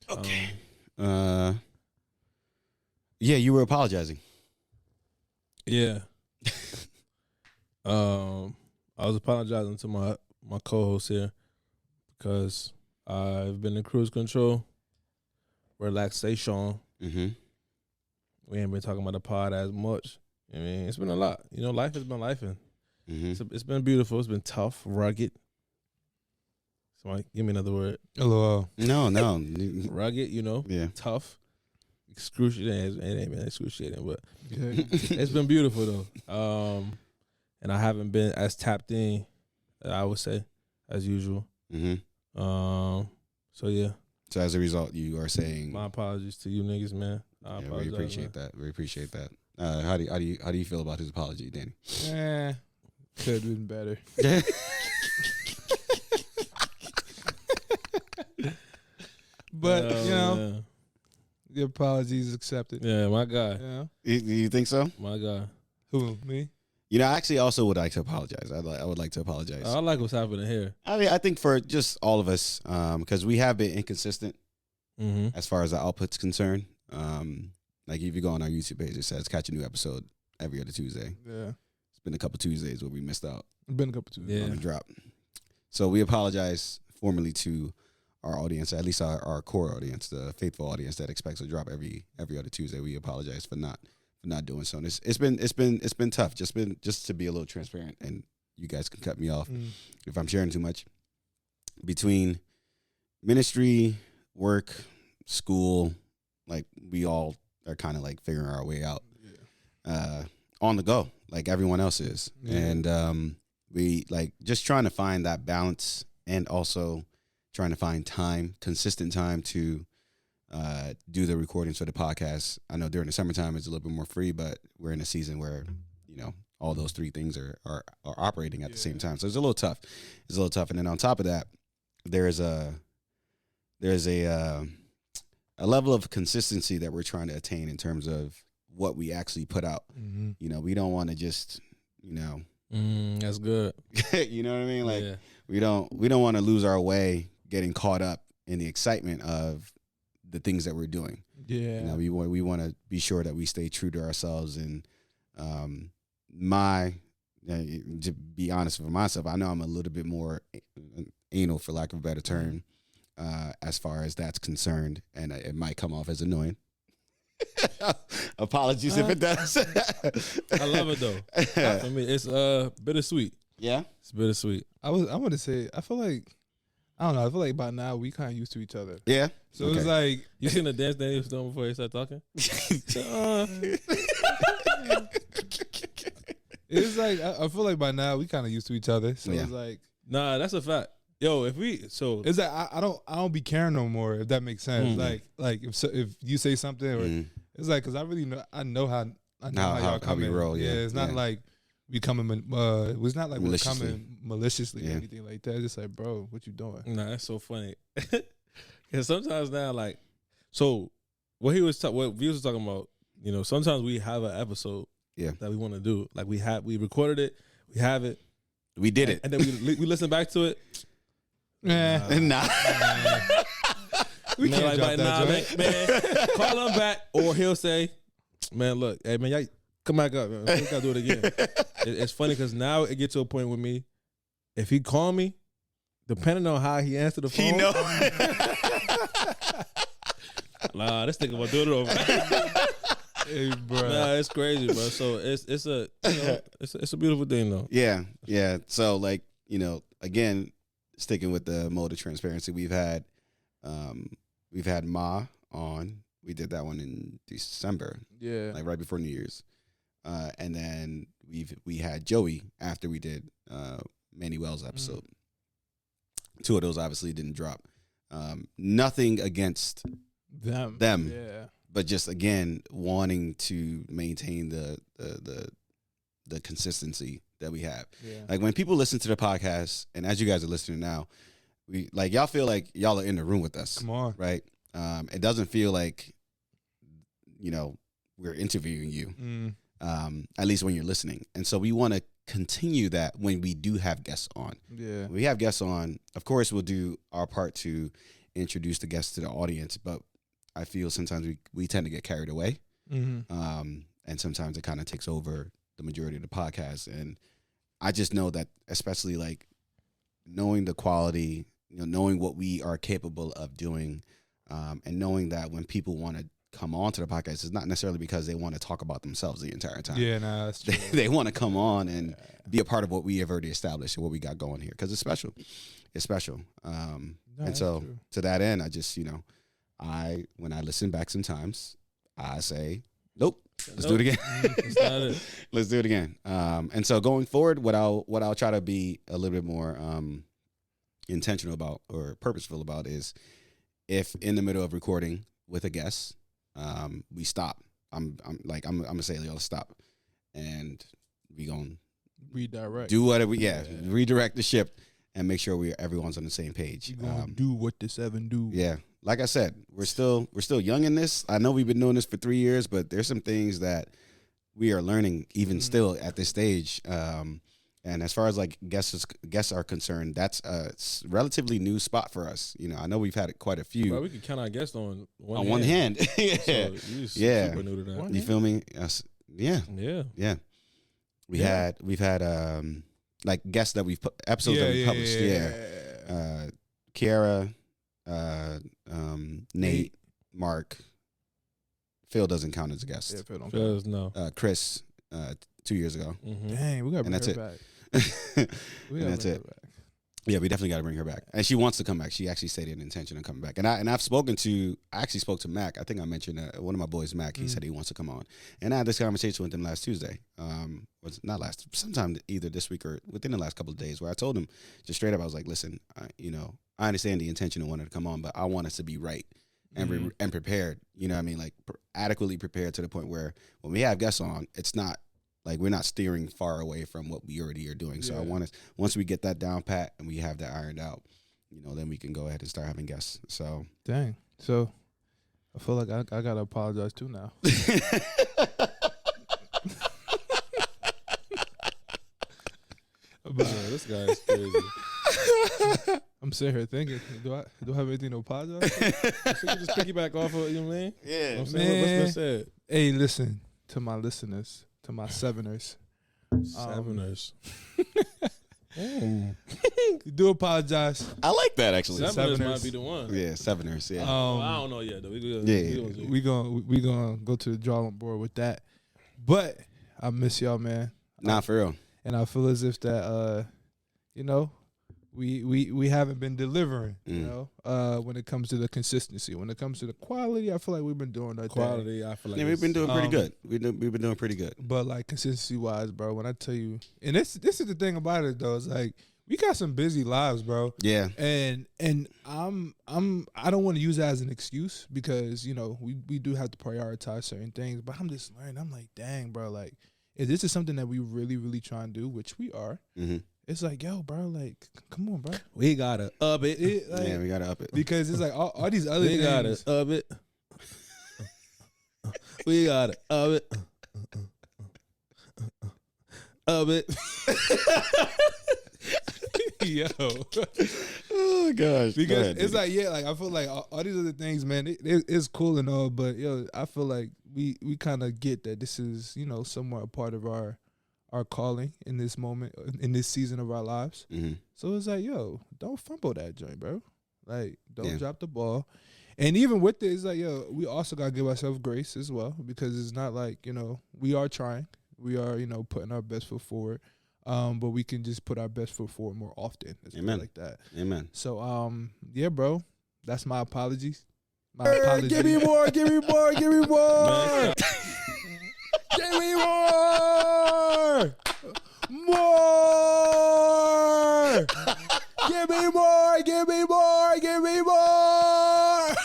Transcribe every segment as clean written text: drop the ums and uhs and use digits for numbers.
Okay. Yeah, you were apologizing. Yeah. I was apologizing to my co-host here because I've been in cruise control, relaxation. Mm-hmm. We ain't been talking about the pod as much. I mean, it's been a lot. You know, life has been lifing. Mm-hmm. It's been beautiful. It's been tough, rugged. Somebody give me another word. LOL. No. Rugged, you know. Yeah. Tough. Excruciating. It ain't been excruciating, but Okay. it's been beautiful though. And I haven't been as tapped in, I would say, as usual. Mm-hmm. So yeah. So as a result, you are saying My apologies to you niggas, man. I apologize, we appreciate that. We appreciate that. How do you feel about his apology, Danny? Could have been better. But you know, man. the apologies accepted. Yeah, my guy. Yeah. You think so? My guy. Who, me? You know, I actually also would like to apologize. I would like to apologize. I like what's happening here. I mean, I think for just all of us, because we have been inconsistent Mm-hmm. as far as the output's concerned. Like if you go on our YouTube page, it says catch a new episode every other Tuesday. Yeah. It's been a couple Tuesdays where we missed out Been a couple too. Yeah. on the drop. So we apologize formally to our audience, at least our core audience, the faithful audience that expects a drop every other Tuesday. We apologize for not doing so. And it's been tough. Just to be a little transparent, and you guys can cut me off if I'm sharing too much. Between ministry, work, school, like we all are kind of like figuring our way out on the go, like everyone else is. Yeah. And we like just trying to find that balance, and also trying to find consistent time to do the recordings for the podcast. I know during the summertime it's a little bit more free, but we're in a season where, you know, all those three things are operating at the same time. So it's a little tough. And then on top of that, there's a level of consistency that we're trying to attain in terms of what we actually put out. Mm-hmm. You know, we don't want to just, you know, That's good. you know what I mean? Like yeah. we don't want to lose our way getting caught up in the excitement of the things that we're doing. Yeah. You know, we want to be sure that we stay true to ourselves. And to be honest with myself, I know I'm a little bit more anal, for lack of a better term, as far as that's concerned, and it might come off as annoying. Apologies if it does. I love it though. For me, it's bittersweet. Yeah, It's bittersweet. I want to say, I feel like by now we kind of used to each other. yeah. So it's like, You seen the dance that he was doing before he started talking? it's like I feel like by now we kind of used to each other. So Yeah. it's like, Nah, that's a fact. Yo, if we it's like I don't be caring no more, if that makes sense. Like if you say something, or it's like, because I know how y'all come we in. roll. Yeah, it's not like we coming. It's not like we're coming maliciously or anything like that. It's just like, bro, what you doing? Nah, that's so funny. Because sometimes now, like, so what we was talking about, you know, sometimes we have an episode that we want to do. Like we recorded it, we have it, we did it, and then we listen back to it. Nah. We can't drop that man, call him back, or he'll say, man, look, hey man, y'all come back up, man. We gotta do it again. It's funny because now it gets to a point with me. If he call me, depending on how he answered the phone, he know. Nah, this nigga gonna do it over. Hey, bro. Nah, it's crazy, bro. So it's a beautiful thing though. Yeah. So like, you know, again, sticking with the mode of transparency, we've had Ma on. We did that one in December, Yeah. like right before New Year's, and then we had Joey after we did Manny Wells' episode. Two of those obviously didn't drop. Nothing against them, Yeah. but just again wanting to maintain the consistency that we have. Yeah. Like when people listen to the podcast, and as you guys are listening now, we like y'all feel like y'all are in the room with us. Come on. Right? It doesn't feel like, you know, we're interviewing you. At least when you're listening. And so we want to continue that when we do have guests on. Yeah. When we have guests on, of course we'll do our part to introduce the guests to the audience, but I feel sometimes we tend to get carried away. And sometimes it kind of takes over the majority of the podcast. And I just know that, especially like knowing the quality, knowing what we are capable of doing, and knowing that when people want to come on to the podcast, it's not necessarily because they want to talk about themselves the entire time. Yeah, nah, that's true. They want to come on and be a part of what we have already established and what we got going here, because it's special. It's special. And so to that end, I just, when I listen back sometimes, I say, nope. Let's do it again. That's not it. Let's do it again. And so going forward, what I'll try to be a little bit more intentional about or purposeful about is, if in the middle of recording with a guest, we stop. I'm gonna say, let's stop, and we gonna redirect. Do whatever. Redirect the ship and make sure everyone's on the same page. You gonna do what the 7 do. Yeah. Like I said, we're still young in this. I know we've been doing this for 3 years, but there's some things that we are learning even still at this stage. And as far as like guests are concerned, that's a relatively new spot for us. I know we've had quite a few. Bro, we can count our guests on one hand. Yeah. So yeah. Super new to that. You feel me? Yeah. Yeah. We've had like guests that we've episodes that we published. Yeah. Kiara. Nate, Mark, Phil doesn't count as a guest. Yeah, Phil don't count. No. Chris, 2 years ago. Mm-hmm. Dang, we gotta bring her back. And that's it. Yeah, we definitely got to bring her back, and she wants to come back. She actually stated an intention of coming back, and I actually spoke to Mac. I think I mentioned one of my boys, Mac. He said he wants to come on, and I had this conversation with him last Tuesday. Sometime either this week or within the last couple of days, where I told him just straight up, I was like, listen, I understand the intention of wanting to come on, but I want us to be right and and prepared. You know what I mean? Like adequately prepared to the point where when we have guests on, it's not like we're not steering far away from what we already are doing. So I want us, once we get that down pat and we have that ironed out, then we can go ahead and start having guests. So dang. So I feel like I gotta apologize too now. This guy is crazy. I'm sitting here thinking, do I have anything to apologize for? So you just piggyback off of, you know what I mean? Yeah. What's been said? Hey, listen to my listeners, to my seveners. Seveners. Do apologize. I like that actually. Seveners might be the one. Yeah, Seveners. Yeah. I don't know yet though. We gonna go to the drawing board with that. But I miss y'all, man. Nah, for real. And I feel as if that we haven't been delivering, when it comes to the consistency. When it comes to the quality, I feel like we've been doing that quality. I feel like we've been doing pretty good. We've been doing pretty good. But like consistency wise, bro, when I tell you, and this is the thing about it though, it's like we got some busy lives, bro. Yeah. And I don't want to use that as an excuse because we do have to prioritize certain things. But I'm just learning. I'm like, dang, bro, like if this is something that we really, really try and do, which we are. Mm-hmm. It's like, yo, bro, like, come on, bro. We gotta up it. We gotta up it. Because it's like all these other things. We gotta up it. We gotta up it. Up it. Yo. Oh, gosh. Because it's like, I feel like all these other things, man, it's cool and all, but, I feel like we kind of get that this is, somewhat a part of our calling in this moment, in this season of our lives. Mm-hmm. So it's like, yo, don't fumble that joint, bro. Like, don't drop the ball. And even with it, it's like, yo, we also got to give ourselves grace as well because it's not like, we are trying. We are, putting our best foot forward. But we can just put our best foot forward more often. Amen. Like that. Amen. So, yeah, bro, that's my apologies. My apologies. Give me more. Give me more. Give me more. Give me more! More! Give me more! Give me more! Give me more!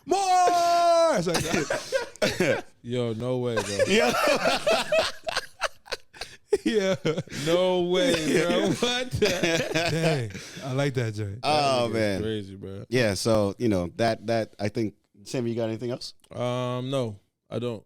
More! It's like that. Yo, no way, bro. Yeah. Yeah. No way, bro. What the? Dang. I like that joint. Oh, man. Crazy, bro. Yeah, so, that I think, Sammy, you got anything else? No, I don't.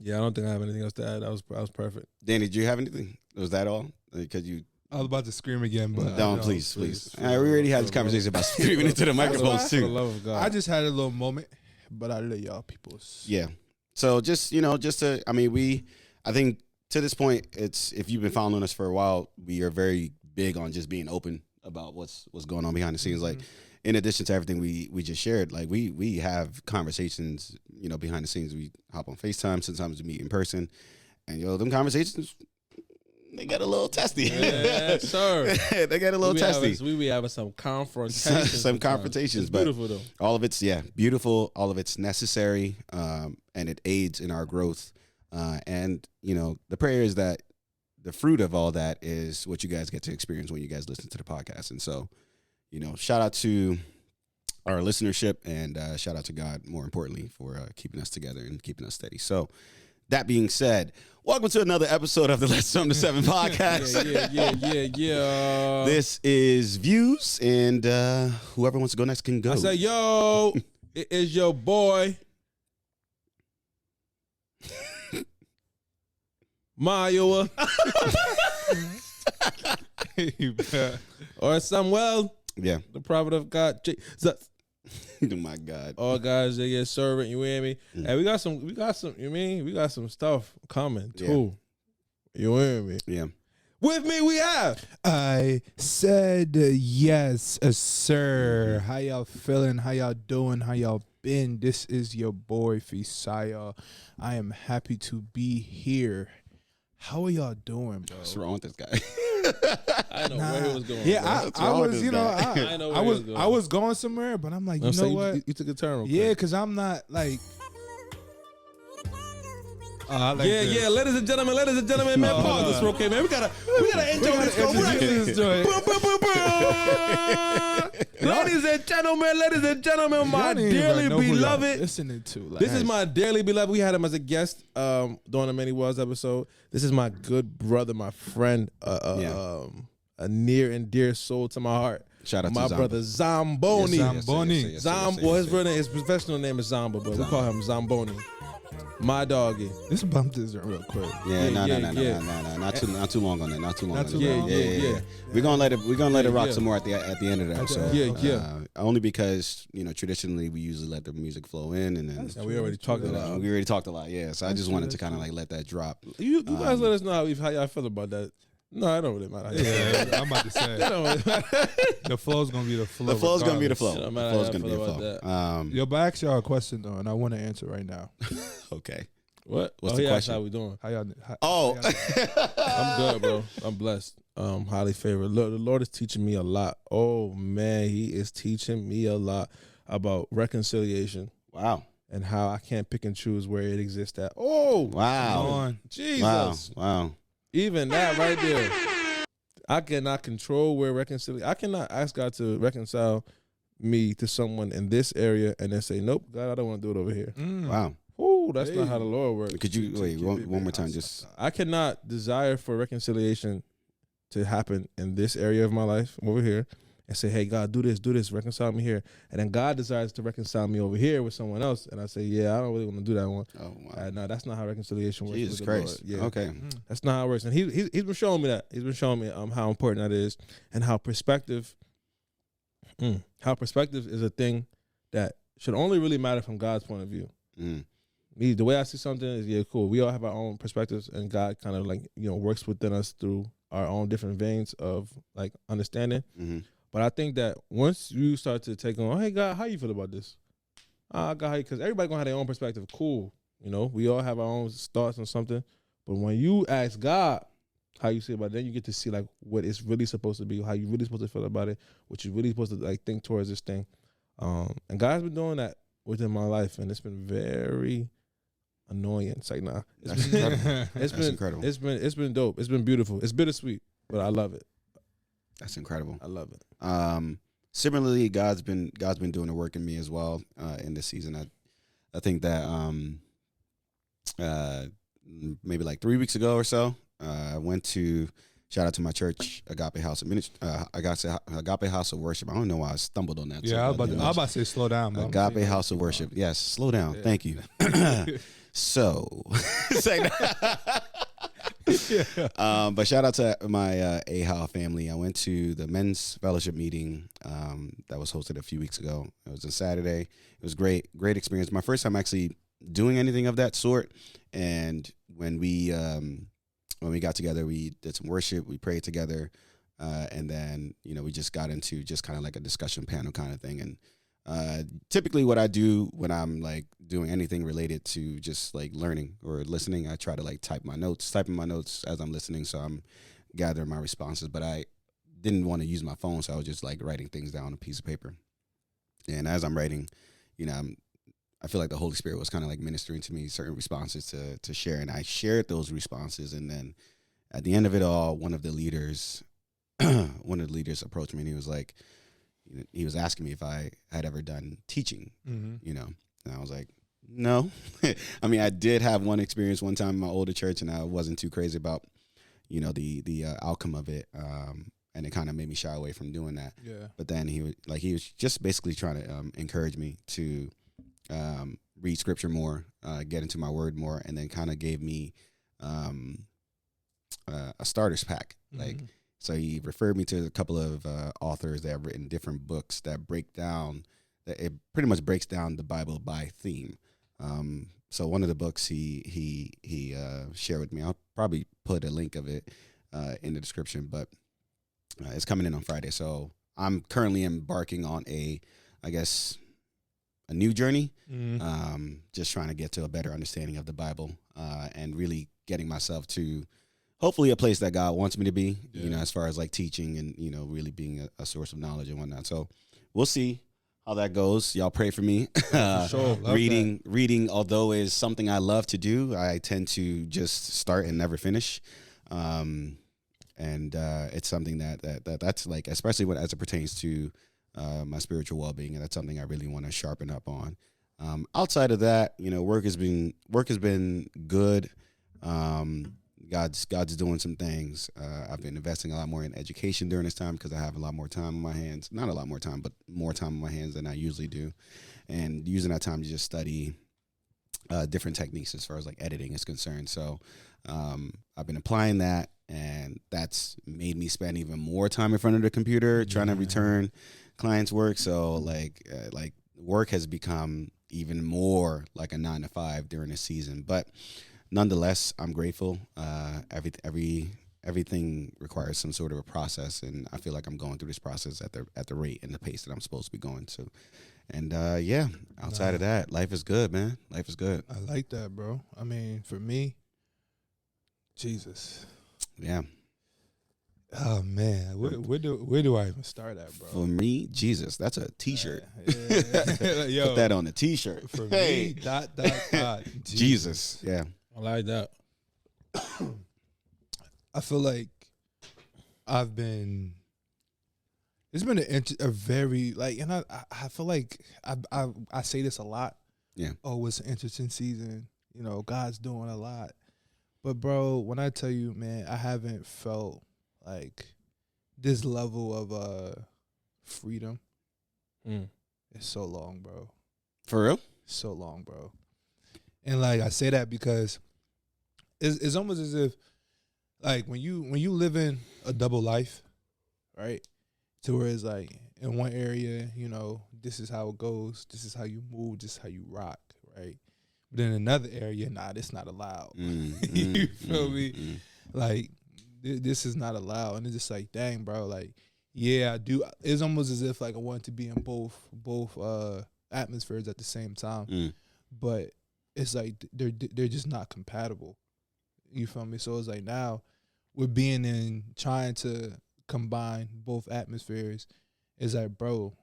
Yeah, I don't think I have anything else to add. That was perfect. Danny, did you have anything? Was that all? because you. I was about to scream again, but Don't, please. We already had this conversation about screaming into the microphones For the too. love of God. I just had a little moment, but I let y'all peoples. Yeah. So just I think to this point, it's if you've been following us for a while, we are very big on just being open about what's going on behind the scenes. Like, in addition to everything we just shared, like we have conversations, behind the scenes. We hop on FaceTime, sometimes we meet in person, and them conversations, they get a little testy. Yes, sir. They get a little testy. We be having some confrontations. Some confrontations, it's but beautiful though. all of it's beautiful. All of it's necessary, and it aids in our growth. And the prayer is that the fruit of all that is what you guys get to experience when you guys listen to the podcast. And so, shout out to our listenership, and shout out to God, more importantly, for keeping us together and keeping us steady. So, that being said, welcome to another episode of the Let's Sum to 7 podcast. Yeah. This is Views, and whoever wants to go next can go. I say, yo, it is your boy, Mayowa, or Samuel, yeah. the prophet of God, Jesus. Oh my God. All guys, they get servant. You hear me? And we got some. We got some stuff coming too. You hear me? Yeah. With me, we have. I said yes, sir. How y'all feeling? How y'all doing? How y'all been? This is your boy Fisaya. I am happy to be here. How are y'all doing, bro? What's wrong with this guy? I know where he was going. Yeah, What's I wrong with was, this guy? I know where he was going. I was going somewhere, but I'm like, what? You took a turn. Yeah, because I'm not like. I like this. Yeah. Ladies and gentlemen, man, pause this real quick, man. We gotta enjoy this joint. Boom, boom, boom, boom. Ladies and gentlemen, my dearly beloved. Listening to. Like, This is my dearly beloved. We had him as a guest during the Many Worlds episode. This is my good brother, my friend, a near and dear soul to my heart. Shout out my to brother Zamboni. Zamboni. Well, his real name, his professional name is Zamba, but we call him Zamboni. My doggy. This bump this real quick. No. Not too long on that. Not too long. Yeah. We're gonna let it rock some more at the end of the episode. Yeah. Only because traditionally we usually let the music flow in, and then we already talked a lot. We already talked a lot. Yeah. So I just wanted to kind of like let that drop. You guys let us know how y'all feel about that. No, it don't really matter. Yeah, I'm about to say. It don't really matter. The flow's gonna be the flow. The flow's gonna be the flow. It The don't matter flow's how gonna be I the feel flow. about Yo, but I asked y'all a question though, and I want to answer right now. Okay. What? What's the question? How we doing? How y'all? I'm good, bro. I'm blessed. Highly favored. Look, the Lord is teaching me a lot. Oh man, He is teaching me a lot about reconciliation. Wow. And how I can't pick and choose where it exists at. Oh, wow. Jesus. Wow. Even that right there. I cannot control where reconciliation. I cannot ask God to reconcile me to someone in this area and then say, nope, God, I don't want to do it over here. Wow. Oh, that's not how the Lord works. Could you wait one more time? Just I cannot desire for reconciliation to happen in this area of my life over here and say, hey, God, do this, reconcile me here. And then God desires to reconcile me over here with someone else. And I say, yeah, I don't really want to do that one. Oh, wow. No, that's not how reconciliation works. Jesus Christ. Yeah. Okay. That's not how it works. And he's been showing me that. He's been showing me how important that is and how perspective is a thing that should only really matter from God's point of view. Me, the way I see something is, cool. We all have our own perspectives, and God kind of like, works within us through our own different veins of like understanding. Mm-hmm. But I think that once you start to take on, hey God, how you feel about this? God, because everybody gonna have their own perspective. Cool, we all have our own thoughts on something. But when you ask God how you feel about it, then you get to see like what it's really supposed to be, how you really supposed to feel about it, what you really supposed to like think towards this thing. And God's been doing that within my life, and it's been very annoying. It's like, nah, That's incredible. It's That's incredible. It's been dope. It's been beautiful. It's bittersweet, but I love it. That's incredible. I love it. Similarly, God's been doing the work in me as well in this season. I think that maybe like 3 weeks ago or so, I went to shout out to my church, Agape House of Agape House of Worship. I don't know why I stumbled on that. Yeah, I was about to say slow down. Bro. Agape House of Worship. Yes, slow down. Yeah. Thank you. So, But shout out to my AHA family. I went to the men's fellowship meeting that was hosted a few weeks ago. It was a Saturday. It was great experience. My first time actually doing anything of that sort. And when we got together, we did some worship. We prayed together, and then we just got into just kind of like a discussion panel kind of thing. And typically what I do when I'm like doing anything related to just like learning or listening, I try to like type in my notes as I'm listening. So I'm gathering my responses, but I didn't want to use my phone. So I was just like writing things down on a piece of paper. And as I'm writing, I feel like the Holy Spirit was kind of like ministering to me certain responses to share. And I shared those responses. And then at the end of it all, one of the leaders approached me and he was like, he was asking me if I had ever done teaching, and I was like, no. I mean, I did have one experience one time in my older church, and I wasn't too crazy about, the outcome of it, and it kind of made me shy away from doing that. Yeah. But then he was just basically trying to encourage me to read scripture more, get into my word more, and then kind of gave me a starters pack, like. So he referred me to a couple of authors that have written different books that it pretty much breaks down the Bible by theme. So one of the books he shared with me, I'll probably put a link of it in the description, but it's coming in on Friday. So I'm currently embarking on a new journey, just trying to get to a better understanding of the Bible and really getting myself to hopefully a place that God wants me to be, as far as like teaching and, really being a source of knowledge and whatnot. So we'll see how that goes. Y'all pray for me. For sure. Reading, although is something I love to do, I tend to just start and never finish. And it's something that's like, especially as it pertains to my spiritual well-being. And that's something I really want to sharpen up on. Outside of that, work has been good. God's doing some things. I've been investing a lot more in education during this time because I have a lot more time on my hands. Not a lot more time, but more time on my hands than I usually do. And using that time to just study different techniques as far as like editing is concerned. So I've been applying that, and that's made me spend even more time in front of the computer trying to return clients' work. So like work has become even more like a 9-to-5 during this season. But nonetheless, I'm grateful. Everything requires some sort of a process, and I feel like I'm going through this process at the rate and the pace that I'm supposed to be going to. And outside of that, life is good, man. Life is good. I like that, bro. I mean, for me, Jesus. Yeah. Oh man, where do I even start at, bro? For me, Jesus. That's a T-shirt. Yo, put that on a T-shirt. For me, ... Jesus. Yeah. I like that. I feel like it's been a very like, and I feel like I say this a lot. Yeah. Oh, it's an interesting season. God's doing a lot. But bro, when I tell you, man, I haven't felt like this level of freedom. It's so long, bro. For real? So long, bro. And like I say that because it's almost as if like when you live in a double life, right? To where it's like in one area, this is how it goes, this is how you move, this is how you rock, right? But then in another area, this not allowed. You feel me? Like this is not allowed, and it's just like, dang, bro. Like, yeah, I do. It's almost as if like I want to be in both atmospheres at the same time, but it's like they're just not compatible. You feel me? So it's like now we're trying to combine both atmospheres. It's like, bro,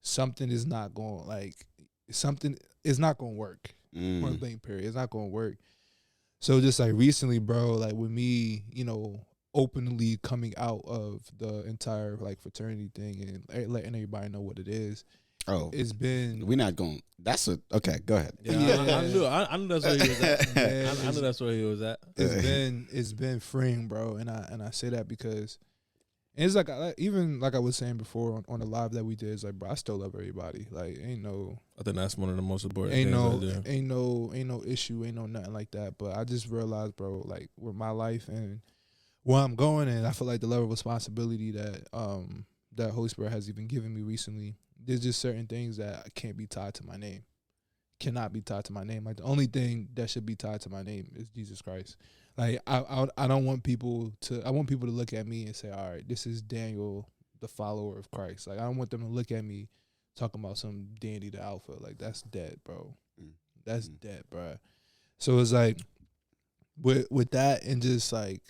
something is not going to work. Point blank period. It's not going to work. So just like recently, bro, like with me, openly coming out of the entire like fraternity thing and letting everybody know what it is. Oh, it's been. We're not going. Okay. Go ahead. Yeah, I knew that's where he was at. I knew that's where he was at. It's been freeing, bro, and I say that because, And it's like even like I was saying before on the live that we did, it's like, bro, I still love everybody. Like, ain't no, I think that's one of the most important ain't things no, I do. ain't no issue, ain't no nothing like that. But I just realized, bro, like with my life and where I'm going, and I feel like the level of responsibility that that Holy Spirit has even given me recently. There's just certain things that can't be tied to my name, cannot be tied to my name. Like the only thing that should be tied to my name is Jesus Christ. Like I don't want people to. I want people to look at me and say, all right, this is Daniel, the follower of Christ. Like I don't want them to look at me talking about some Danny the Alpha. Like that's dead, bro. That's dead, bro. So it's like with that, and just like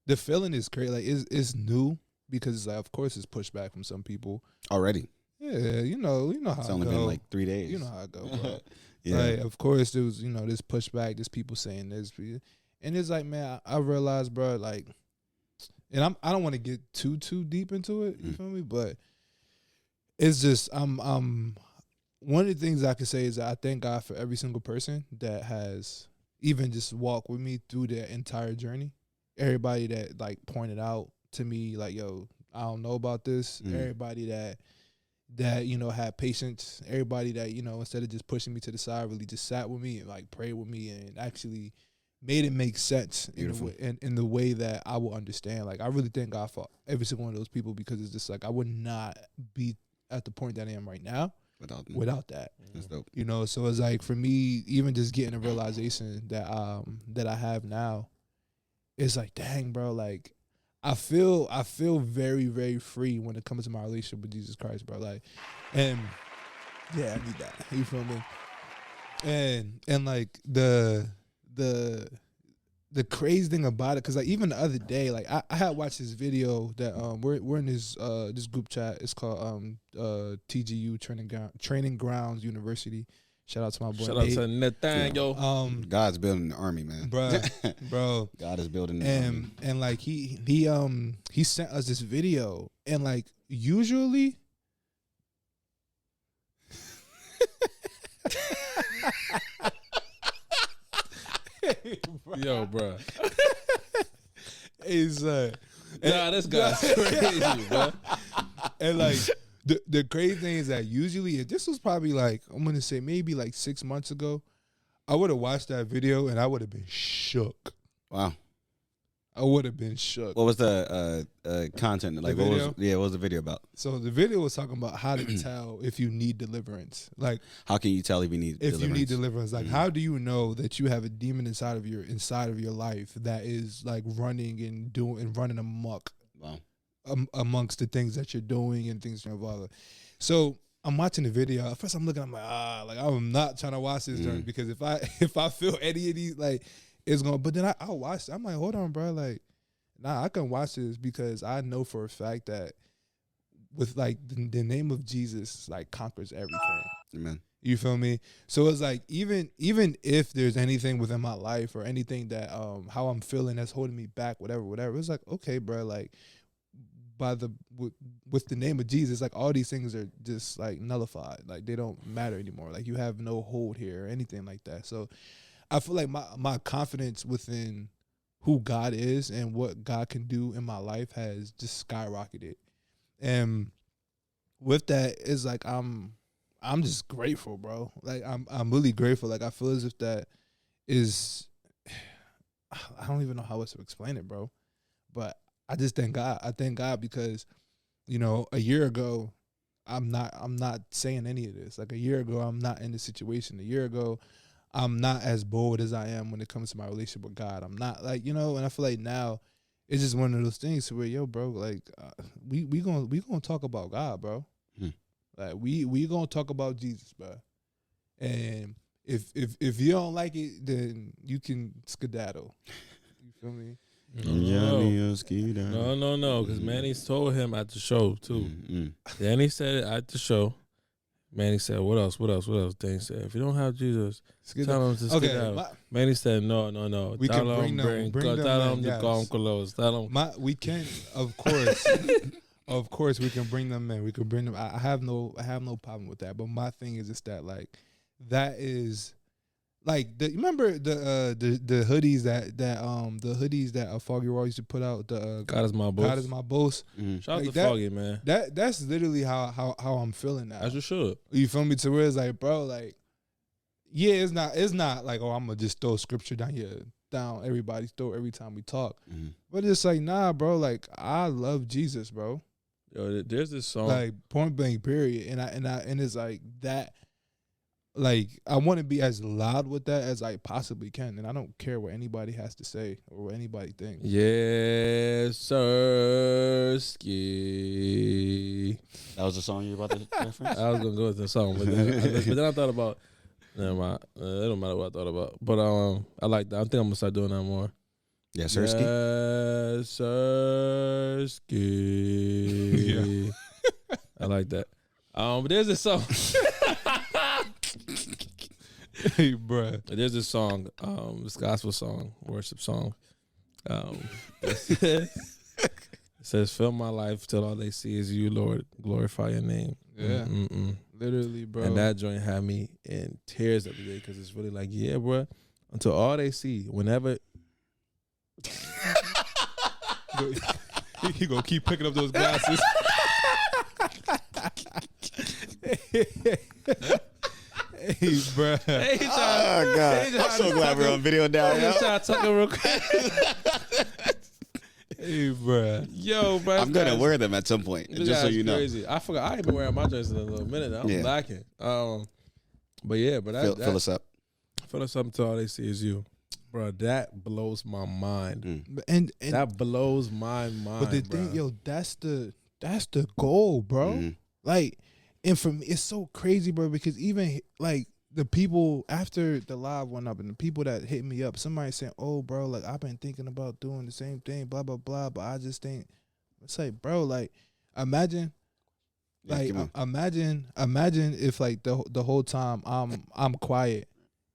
the feeling is crazy. Like it's new because it's like, of course it's pushback from some people Already. Yeah, you know how It's it only go. been like 3 days. You know how it go, bro. Yeah. Like, of course, there was, this pushback. There's people saying this, and it's like, man, I realized, bro, like, and I don't want to get too deep into it. You feel me? But it's just, I'm one of the things I can say is that I thank God for every single person that has even just walked with me through their entire journey. Everybody that like pointed out to me, like, yo, I don't know about this. Everybody that had patience. Everybody that, instead of just pushing me to the side, really just sat with me and like prayed with me and actually made it make sense in the way that I will understand. Like I really thank God for every single one of those people, because it's just like I would not be at the point that I am right now without that. That's dope. So it's like for me, even just getting a realization that I have now, it's like, dang, bro, like I feel very, very free when it comes to my relationship with Jesus Christ, bro. Like, and yeah, I need that. You feel me? And like the crazy thing about it, because like even the other day, like I had watched this video that we're in this group chat. It's called TGU Training Grounds University. Shout out to my boy. Shout out to Nathaniel. God's building the army, man. Bro. God is building the army. And like he sent us this video, and like usually Yo, bro. It's this guy's crazy, bro. And like the crazy thing is that usually, if this was probably like, I'm gonna say maybe like 6 months ago, I would have watched that video and I would have been shook. Wow. I would have been shook. What was the content? Like, what was the video about? So the video was talking about how to tell if you need deliverance. Like, how can you tell if you need deliverance? You need deliverance, like, how do you know that you have a demon inside of your life that is like running amok? Wow. Amongst the things that you're doing and things you're involved with. So I'm watching the video. At first I'm looking, I'm like, I'm not trying to watch this joint, because if I feel any of these, like, it's going, but then I'll watch it. I'm like, hold on, bro. Like, nah, I can watch this, because I know for a fact that with like the name of Jesus, like, conquers everything. Amen. You feel me? So it's like, even if there's anything within my life or anything that how I'm feeling that's holding me back, whatever, it's like, okay, bro, like, with the name of Jesus, like, all these things are just like nullified. Like, they don't matter anymore. Like, you have no hold here or anything like that. So I feel like my confidence within who God is and what God can do in my life has just skyrocketed. And with that, it's like I'm just grateful, bro. Like, I'm really grateful. Like, I feel as if that is, I don't even know how else to explain it, bro. But I just thank God. I thank God because, a year ago, I'm not saying any of this. Like, a year ago, I'm not in this situation. A year ago, I'm not as bold as I am when it comes to my relationship with God. I'm not, like, and I feel like now it's just one of those things where, yo, bro, like, we gonna talk about God, bro. Like, we gonna talk about Jesus, bro. And if you don't like it, then you can skedaddle. You feel me? No, because Manny told him at the show too. Then he said it at the show. Manny said, "What else? Then he said, "If you don't have Jesus, tell him to skedaddle." Manny said, "No. We can bring them. Tell him to come close. Tell him." We can, of course, of course, we can bring them in. We can bring them. I have no problem with that. But my thing is just that, like, that is Like remember the hoodies that Foggy Raw used to put out, the God is my boss. God is my boss. Shout out Like to Foggy, man. That's literally how I'm feeling now. As you should. You feel me? To where it's like, bro, like, yeah, it's not like, oh, I'm gonna just throw scripture down everybody's throat every time we talk. But it's like, nah, bro, like, I love Jesus, bro. Yo, there's this song, like, point blank, period. And it's like that. Like, I want to be as loud with that as I possibly can, and I don't care what anybody has to say or what anybody thinks. Yes, sir. Ski. That was the song you were about to reference? I was gonna go with the song, but then I thought about. Never mind. It don't matter what I thought about, but I like that. I think I'm gonna start doing that more. Yeah, Sirski. Yes, Sirski. Yeah. I like that. But there's this song. Hey, bruh. There's this song, this gospel song, worship song. It says, "Fill my life till all they see is you, Lord. Glorify your name." Yeah. Literally, bro. And that joint had me in tears the other day because it's really like, yeah, bro. Until all they see, whenever. He gonna keep picking up those glasses. Hey, bro. Hey, Oh, God. I'm so glad we're on video now. I'm trying to tuck him real quick. Hey, bro. Yo, bro. I'm going to wear them at some point, just so you know. Crazy. I forgot. I ain't been wearing my dresses in a little minute now. I'm lacking. But yeah, but Fill us up. Fill us up until all they see is you. Bro, that blows my mind. And that blows my mind. But the thing, yo, that's the goal, bro. Like, and for me, it's so crazy, bro, because even like the people after the live went up and the people that hit me up, somebody saying, "Oh, bro, like I've been thinking about doing the same thing, blah blah blah," but I just think it's like, bro, like imagine. Like imagine if like the whole time I'm quiet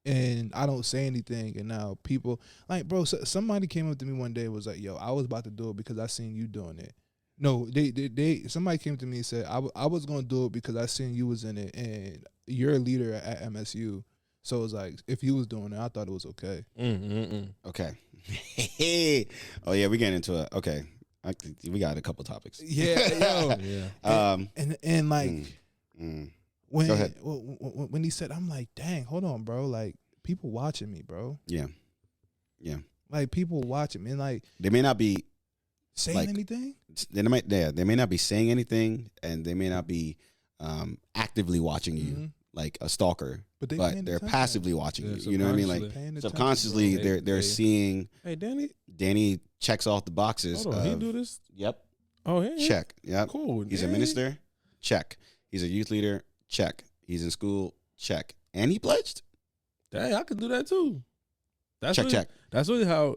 and I don't say anything, and now people like, bro, somebody came up to me one day and was like, "Yo, I was about to do it because I seen you doing it." No, somebody came to me and said, I was gonna do it because I seen you was in it and you're a leader at MSU. So it was like, if you was doing it, I thought it was okay. Okay. Oh yeah, we getting into it. Okay. We got a couple topics. Yeah, yo. Yeah. And like when Go ahead. when he said, I'm like, dang, hold on, bro. Like people watching me, bro. Yeah. Yeah. Like people watching me, and like they may not be saying anything. They may not be saying anything, and they may not be actively watching you like a stalker, but they're passively watching you. You know what I mean? Like subconsciously, they're seeing. Hey, Danny checks off the boxes. Hold on, he do this? Yep. Oh, yeah. Check. Yep. Cool. He's a minister. Check. He's a youth leader. Check. He's in school. Check. And he pledged. Dang, I could do that too. Check. That's really how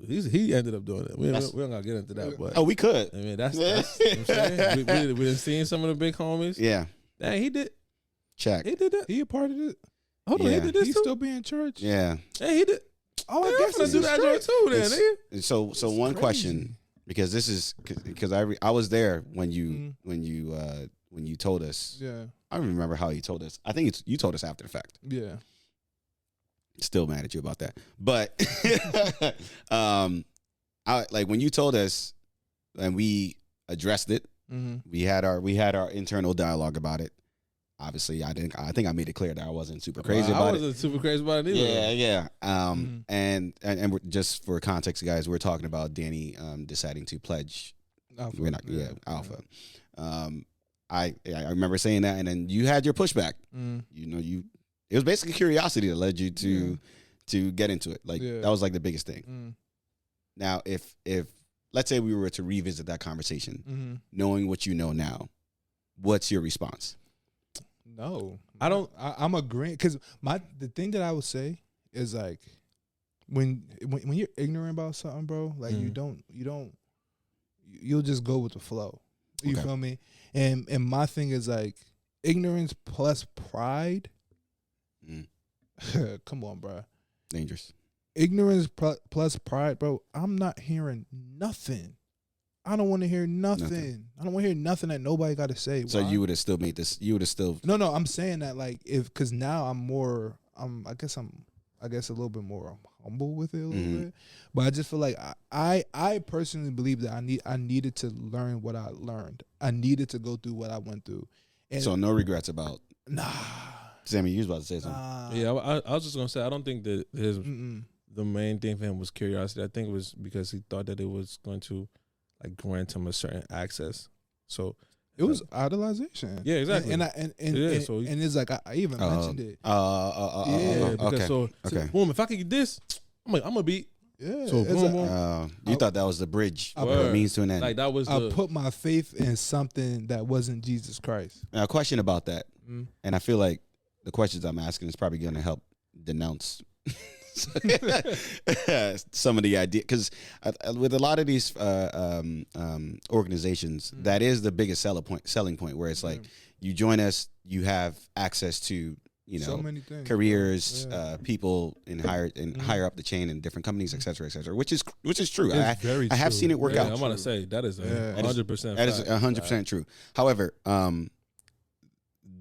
he ended up doing it. We don't gotta get into that, but we could. I mean, that's you know what I'm saying. We done seen some of the big homies. Yeah. Dang, he did. Check. He did that. He a part of it. Hold on, he did this He's too. Still be in church. Yeah. Hey, he did. Oh, I guess he's do that joint too. Then, nigga. So one question, because this is because I was there when you told us. Yeah. I don't remember how you told us. I think you told us after the fact. Yeah. Still mad at you about that, but I like when you told us and we addressed it. We had our internal dialogue about it. Obviously, I think I made it clear that I wasn't super crazy about it. I wasn't super crazy about it either. Yeah. And we're, just for context, guys, we're talking about Danny deciding to pledge. Alpha. We're not, Alpha. I remember saying that, and then you had your pushback. It was basically curiosity that led you to get into it. Like that was like the biggest thing. Now, if let's say we were to revisit that conversation, knowing what you know now, what's your response? No, I don't. I'm agreeing because the thing that I would say is like when you're ignorant about something, bro, like you'll just go with the flow. You feel me? And my thing is like ignorance plus pride. Come on, bro. Dangerous. Ignorance plus pride, bro. I'm not hearing nothing. I don't want to hear nothing. I don't want to hear nothing that nobody got to say. So you would have still made this. You would have still. No. I'm saying that like because now I'm more I guess a little bit more humble with it a little bit. But I just feel like I personally believe that I needed to learn what I learned. I needed to go through what I went through. And So no regrets about. nah. Sammy, you was about to say something. Yeah, I was just gonna say I don't think that the main thing for him was curiosity. I think it was because he thought that it was going to like grant him a certain access. So it was idolization. Yeah, exactly. And it's like I even mentioned it. Because okay. Boom, if I could get this, I'm gonna be. Yeah. So boom. You thought that was the bridge, or a means to an end. Like that was. I put my faith in something that wasn't Jesus Christ. Now, a question about that, and I feel like the questions I'm asking is probably going to help denounce some of the idea, because with a lot of these organizations, that is the biggest selling point, where it's like you join us, you have access to so many things, careers, people in higher up the chain in different companies, et cetera, which is true. I have seen it work out. I'm gonna say that is 100%. That is 100% true. However,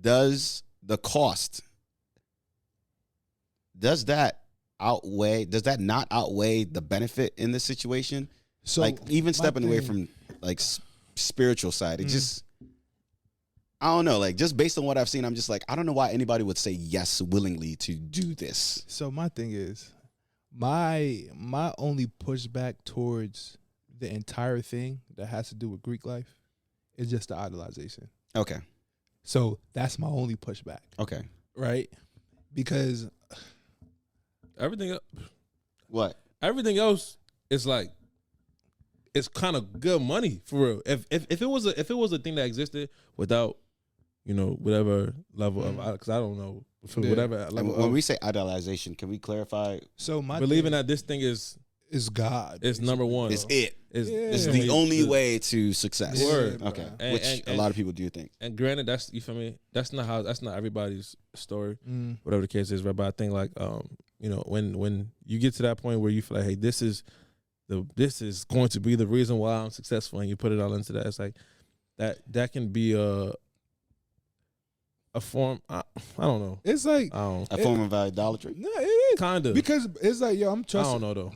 does the cost, does that not outweigh the benefit in this situation? So like even stepping away from like spiritual side, it just, I don't know, like just based on what I've seen, I'm just like, I don't know why anybody would say yes willingly to do this. So my thing is, my only pushback towards the entire thing that has to do with Greek life is just the idolization. Okay. So that's my only pushback. Okay. Right? Because everything else is like, it's kind of good money for real. If it was a thing that existed without, whatever level of, because I don't know, whatever level. When we say idolization, can we clarify? So believing that this thing is God. It's number one. It's it. It's the only way to success. Word. Okay. Which a lot of people do think. And granted, that's, you feel me? That's not everybody's story. Whatever the case is, right? But I think like when you get to that point where you feel like, hey, this is going to be the reason why I'm successful, and you put it all into that, it's like that can be a form. I don't know. It's like a form of idolatry. No, it is kind of, because it's like, yo, I'm trusting. I don't know though.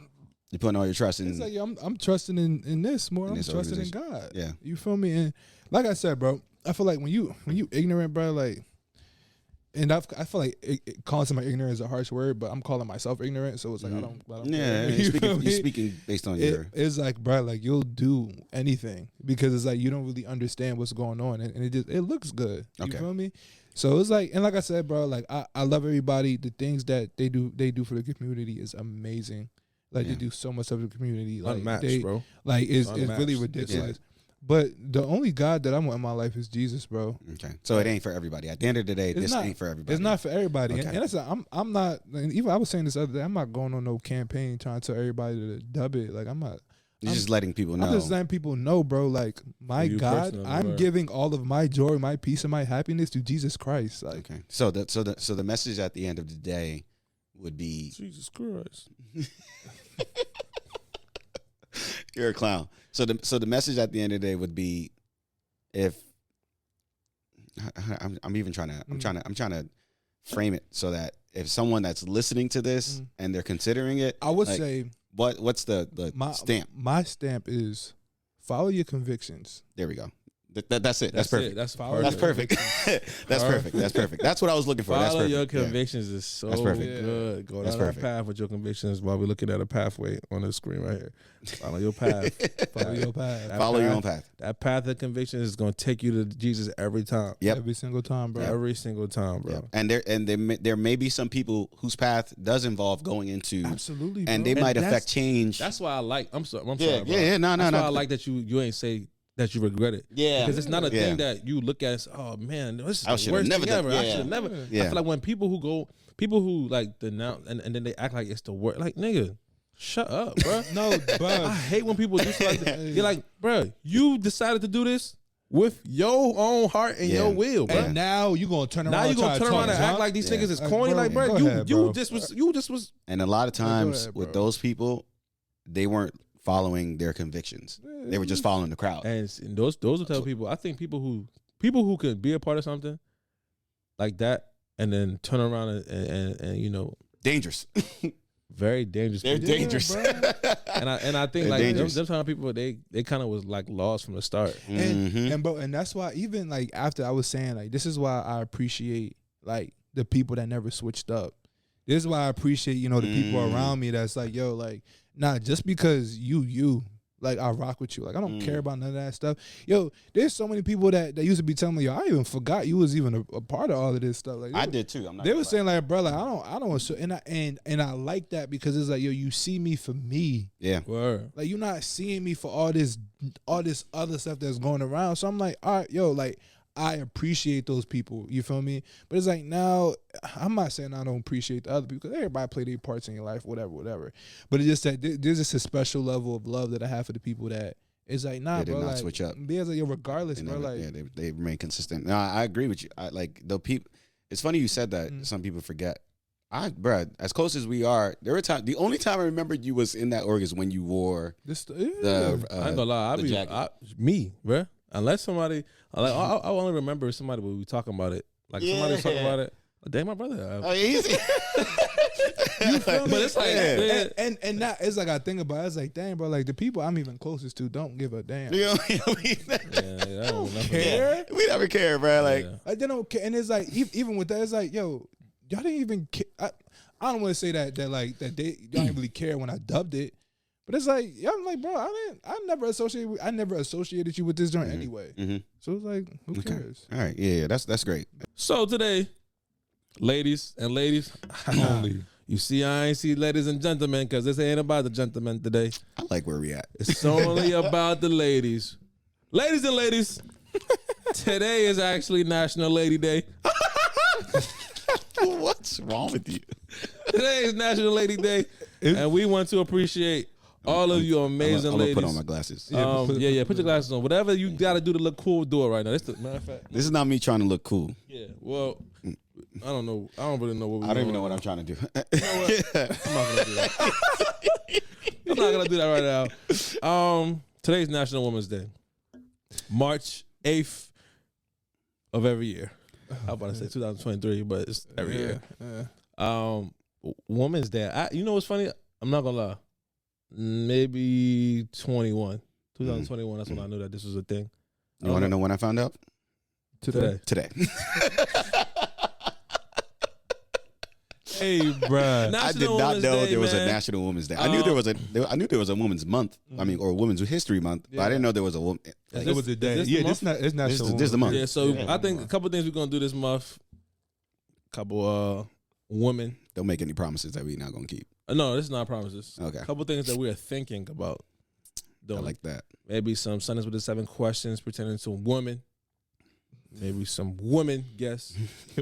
You're putting all your trust in. It's like, yo, I'm trusting in this more. I'm trusting in God. Yeah, you feel me? And like I said, bro, I feel like when you ignorant, bro, like. And I feel like calling somebody ignorant is a harsh word, but I'm calling myself ignorant, so it's like I don't. Yeah, you're speaking based on your. It's like, bro, like you'll do anything because it's like you don't really understand what's going on, and it looks good. You feel me? So it's like, and like I said, bro, like I love everybody. The things that they do for the community is amazing. Like they do so much of the community, like unmatched, bro. Like it's really ridiculous. Yeah. But the only God that I want in my life is Jesus, bro. Okay, so it ain't for everybody. At the end of the day, this ain't for everybody. It's not for everybody, okay. And that's I'm not. Even I was saying this other day. I'm not going on no campaign trying to tell everybody to dub it. Like I'm not. You're just letting people know. I'm just letting people know, bro. Like my God, I'm giving all of my joy, my peace, and my happiness to Jesus Christ. Like, okay. So the message at the end of the day would be Jesus Christ. You're a clown. So the message at the end of the day would be, if I'm trying to frame it so that if someone that's listening to this and they're considering it, I would say what's the stamp? My stamp is follow your convictions. There we go. That's it. That's perfect. That's perfect. That's perfect. That's perfect. That's what I was looking for. Follow your convictions is so perfect. good. Go down that path with your convictions while we're looking at a pathway on the screen right here. Follow your path. Follow your path. Follow your own path. That path of conviction is going to take you to Jesus every time. Yep. Every single time, bro. Every single time, bro. Yep. And there may be some people whose path does involve going into absolutely, bro. And they might affect change. That's why I like. I'm sorry. Bro. Yeah. No. That's why I like that you ain't say that you regret it. Yeah. Because it's not a thing that you look at as, oh man, this is the worst thing ever. Yeah. I should have never. Yeah. I feel like when people who like denounce and then they act like it's the worst, like nigga, shut up, bro. No, bro. I hate when people do stuff like that. You're like, bro, you decided to do this with your own heart and your will, bro. And now you're gonna turn around. Now you're gonna turn around and act like these niggas is corny. Like, bro, you just was. And a lot of times with those people, they weren't following their convictions. They were just following the crowd. And those will tell people. I think people who could be a part of something like that, and then turn around and you know, Dangerous. very dangerous. They're people. dangerous. And I think They're like dangerous. them kind of people they kind of was like lost from the start. And that's why even like after I was saying like this is why I appreciate like the people that never switched up. This is why I appreciate, you know, the people around me that's like, yo, like, nah, just because you, like, I rock with you. Like, I don't care about none of that stuff. Yo, there's so many people that used to be telling me, yo, I even forgot you was even a part of all of this stuff. Like, I did too. I'm not. They were saying like, bro, like, I don't, and I like that because it's like, yo, you see me for me. Yeah. Word. Like, you're not seeing me for all this other stuff that's going around. So I'm like, all right, yo, like, I appreciate those people. You feel me? But it's like now, I'm not saying I don't appreciate the other people because everybody play their parts in your life, whatever. But it's just that there's just a special level of love that I have for the people that it's like, nah, They did bro, not like, switch up. There's like, yo, regardless, They bro, never- like, yeah, they remain consistent. No, I agree with you. I like the people. It's funny you said that. Some people forget. Bro, as close as we are, there were times. The only time I remembered you was in that org is when you wore this, the. I ain't gonna lie, me, bro. Unless somebody, like, I only remember somebody when we talking about it. Like somebody was talking about it. Oh, dang, my brother. Oh, easy. you feel me? But it's like, and that it's like I think about it, it's like, dang, bro, like the people I'm even closest to don't give a damn. You know, I don't care. we never care, bro. Like, Like they don't care, and it's like even with that, it's like, yo, y'all didn't even care. I don't want to say that they don't really care when I dubbed it, but it's like, yeah, I'm like, bro, I never associated you with this joint anyway. So it's like, who cares? All right, yeah, that's great. So today, ladies and ladies only. You see, I ain't see ladies and gentlemen because this ain't about the gentlemen today. I like where we at. It's only about the ladies. Ladies and ladies, today is actually National Lady Day. What's wrong with you? Today is National Lady Day, and we want to appreciate all of you amazing I'm ladies. gonna put on my glasses. Put your glasses on. Whatever you gotta do to look cool, do it right now. That's the matter of fact. This is not me trying to look cool. Yeah. Well, I don't know. I don't really know what. I don't even know what I'm trying to do. You know what? I'm not gonna do that. I'm not gonna do that right now. Today's National Women's Day, March 8th of every year. I was about to say 2023, but it's every year. Women's Day. You know what's funny? I'm not gonna lie. Maybe 2021. That's when I knew that this was a thing. You want to know when I found out? Today. Hey, bruh. I did National not Women's know Day, there was a man. National Women's Day. I knew there was a Women's Month. I mean, or Women's History Month. But I didn't know there was a woman. Is It was a day. is Yeah, the month? it's National This is the month. Yeah, so I think a couple things we're gonna do this month. Couple women. Don't make any promises that we're not gonna keep. No, this is not promises. Okay. A couple things that we are thinking about doing. I like that. Maybe some Sundays with the 7 questions pertaining to women. Maybe some women guests.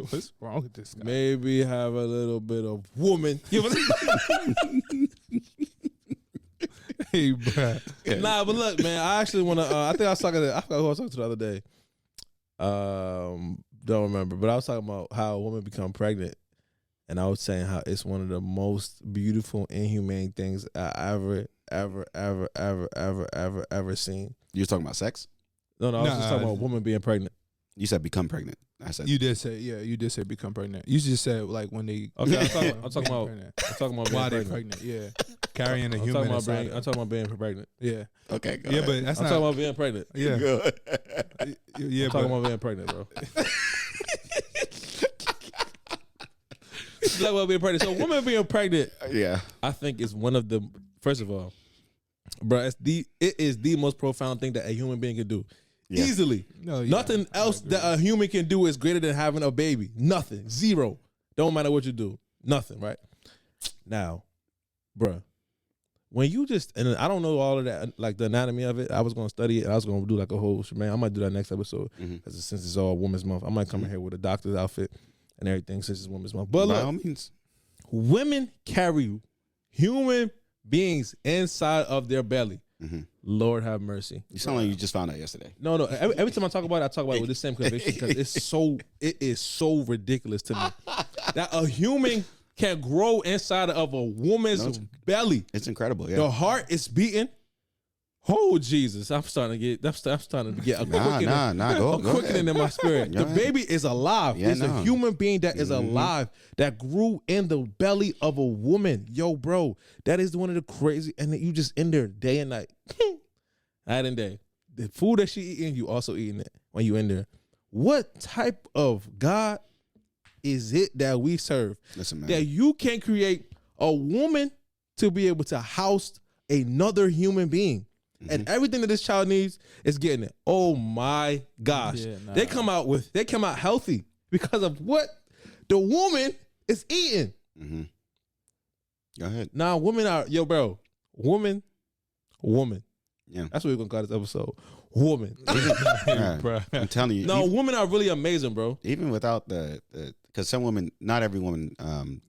What's wrong with this guy? Maybe have a little bit of woman. You know what I'm saying? Hey, bruh. Nah, but look, man, I actually want to. I think I was talking to. I forgot who I was talking to the other day. Don't remember, but I was talking about how a woman become pregnant, and I was saying how it's one of the most beautiful, inhumane things I ever seen. You're talking about sex? No, I was just talking about a woman being pregnant. You said become pregnant. I said You did say become pregnant. You just said like when they Okay, I'm talking about being why they're pregnant. pregnant. Yeah, carrying a I'm human. talking about being pregnant. Yeah, okay. Go yeah, ahead. but that's I'm not. talking about being pregnant. Yeah, Good. yeah, I'm talking about being pregnant, bro. It's like about being pregnant. So, woman being pregnant, Yeah. I think is one of the. First of all, bro, it is the most profound thing that a human being can do. Yeah. Easily, nothing else that a human can do is greater than having a baby. Nothing, zero. Don't matter what you do, nothing. Right now, bro, when you just and I don't know all of that, like the anatomy of it. I was gonna study it. I was gonna do like a whole shebang. I might do that next episode because since it's all Women's Month, I might come in here with a doctor's outfit and everything since it's Women's Month. But By look, all means. women carry human beings inside of their belly. Lord have mercy. You sound like you just found out yesterday. No. Every time I talk about it, I talk about it with the same conviction because it is so ridiculous to me that a human can grow inside of a woman's belly. It's incredible. Yeah. The heart is beating. Oh Jesus! I'm starting to get a Go quickening ahead. in my spirit. Go The ahead. baby is alive. Yeah, It's a no. human being that is alive that grew in the belly of a woman. Yo, bro, that is one of the crazy. And then you just in there day and night, night and day. The food that she eating, you also eating it when you in there. What type of God is it that we serve? Listen, man. That you can create a woman to be able to house another human being. And everything that this child needs is getting it. Oh my gosh. Yeah, nah. They come out healthy because of what the woman is eating. Go ahead. Now women are, yo bro, woman. Yeah. That's what we're gonna call this episode. Woman. Right. I'm telling you. No, women are really amazing, bro. Even without the because some women, not every woman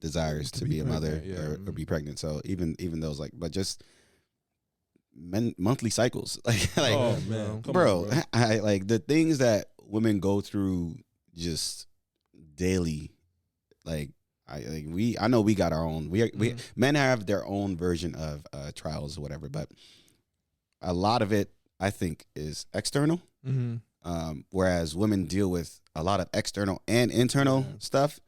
desires to be a mother pregnant, or be pregnant. So even those but just monthly cycles, like Oh man. Come bro, on, bro. I like the things that women go through just daily. Like I know we got our own. We men have their own version of trials or whatever, but a lot of it I think is external. Whereas women deal with a lot of external and internal stuff,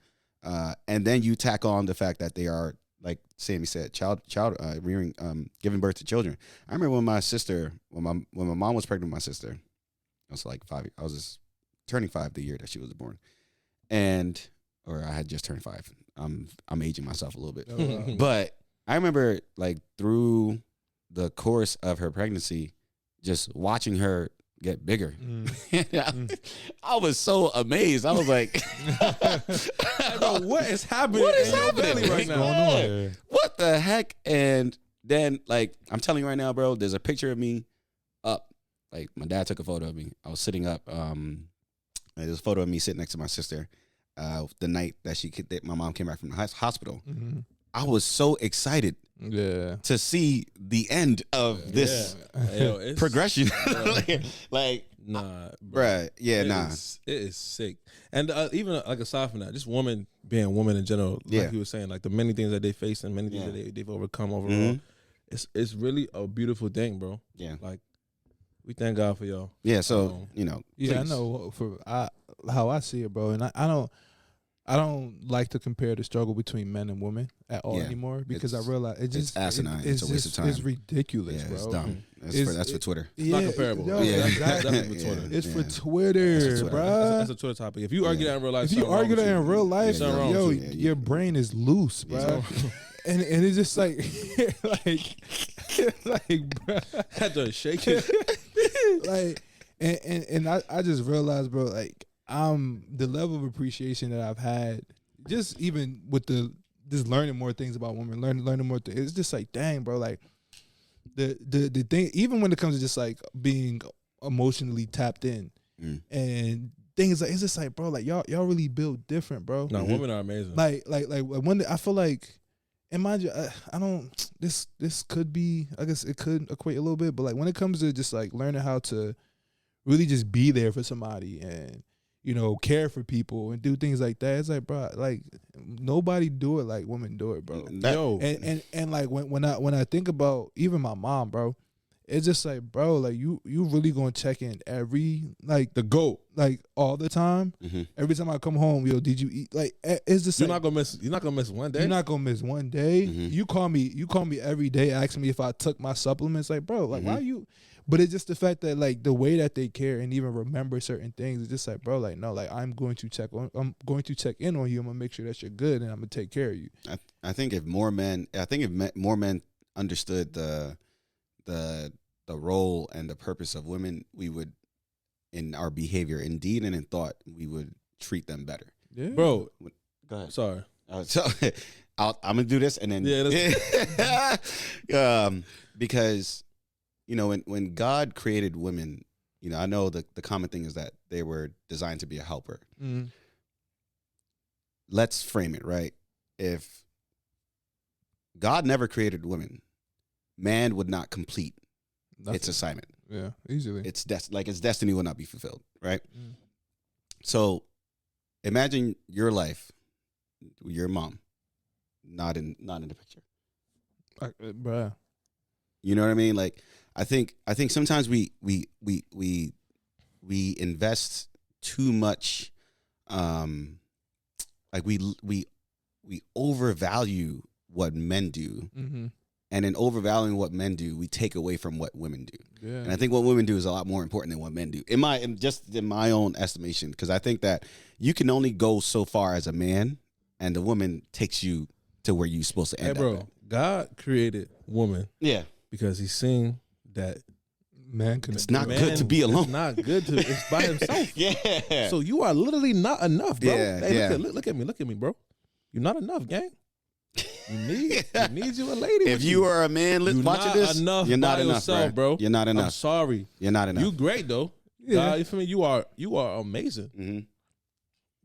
and then you tack on the fact that they are, like Sammy said, child rearing, giving birth to children. I remember when my sister, when my mom was pregnant with my sister, I was like 5. I was just turning 5 the year that she was born, or I had just turned 5. I'm aging myself a little bit, but I remember like through the course of her pregnancy, just watching her get bigger. I was so amazed. I was like, Bro, what is happening? What is in your happening belly right now? Going on here? what the heck? And then, like, I'm telling you right now, bro, there's a picture of me up. Like, my dad took a photo of me. I was sitting up. There's a photo of me sitting next to my sister the night that my mom came back from the hospital. I was so excited to see the end of this Yo, it's, progression. like, nah, bruh, yeah, nah. It is sick. And even like aside from that, just women being women in general, like you were saying, like the many things that they face and many things that they've overcome overall. It's really a beautiful thing, bro. Yeah. Like, we thank God for y'all. Yeah, so, Yeah, please. I know how I see it, bro, and I don't like to compare the struggle between men and women at all anymore, because I realize it's asinine. It's a waste of time. It's ridiculous, Yeah, bro. it's dumb. That's for Twitter. It's not comparable. No, Yeah. Definitely for Twitter. It's for Twitter, Twitter. bro. That's a Twitter topic. If you argue that in real life, If you argue that in real life, Something wrong yo, with you. your brain is loose, bro. And it's just like, bro, had to shake it. like, and I just realized, bro, like, the level of appreciation that I've had, just even with just learning more things about women, learning more things. It's just like, dang, bro, like the thing, even when it comes to just like being emotionally tapped in and things like, it's just like, bro, like y'all really build different, bro. No, women are amazing. Like one day I feel like, and mind you, I don't. This could be, I guess it could equate a little bit, but like when it comes to just like learning how to really just be there for somebody and care for people and do things like that, it's like, bro, like nobody do it like women do it, bro. Yo, And like when I think about even my mom, bro, it's just like, bro, like you really gonna check in every, like, the GOAT. like all the time. Every time I come home, yo, did you eat? Like, it's just You're like, not gonna miss one day. you're not gonna miss one day. You call me every day, asking me if I took my supplements. Like, bro, like why you? But it's just the fact that like the way that they care and even remember certain things. It's just like, bro, like no, like I'm going to check in on you. I'm gonna make sure that you're good, and I'm gonna take care of you. I think if more men understood the role and the purpose of women, we would, in our behavior, in deed and in thought, we would treat them better. Yeah, Bro, Go ahead. sorry. So I'm gonna do this and then because when God created women, I know the common thing is that they were designed to be a helper. Let's frame it right. If God never created women, man would not complete its assignment. Yeah, easily. Its destiny will not be fulfilled, right? So imagine your life, your mom, not in the picture. Bruh. You know what I mean? Like, I think sometimes we invest too much, like we overvalue what men do, and in overvaluing what men do, we take away from what women do. Yeah. And I think what women do is a lot more important than what men do, in my own estimation, because I think that you can only go so far as a man, and the woman takes you to where you're supposed to end Hey, bro, up. God created woman Yeah, because He's seen that Man, it's not good to be alone. It's not good to. It's by himself. Yeah. So you are literally not enough, bro. Yeah, Hey, yeah. Look at me, bro. You're not enough, gang. You need you a lady. If you are a man watching this, you're not enough, yourself, bro. You're not enough. I'm sorry. You're not enough. You great though. Yeah. God, you feel me? You are amazing. Mm-hmm.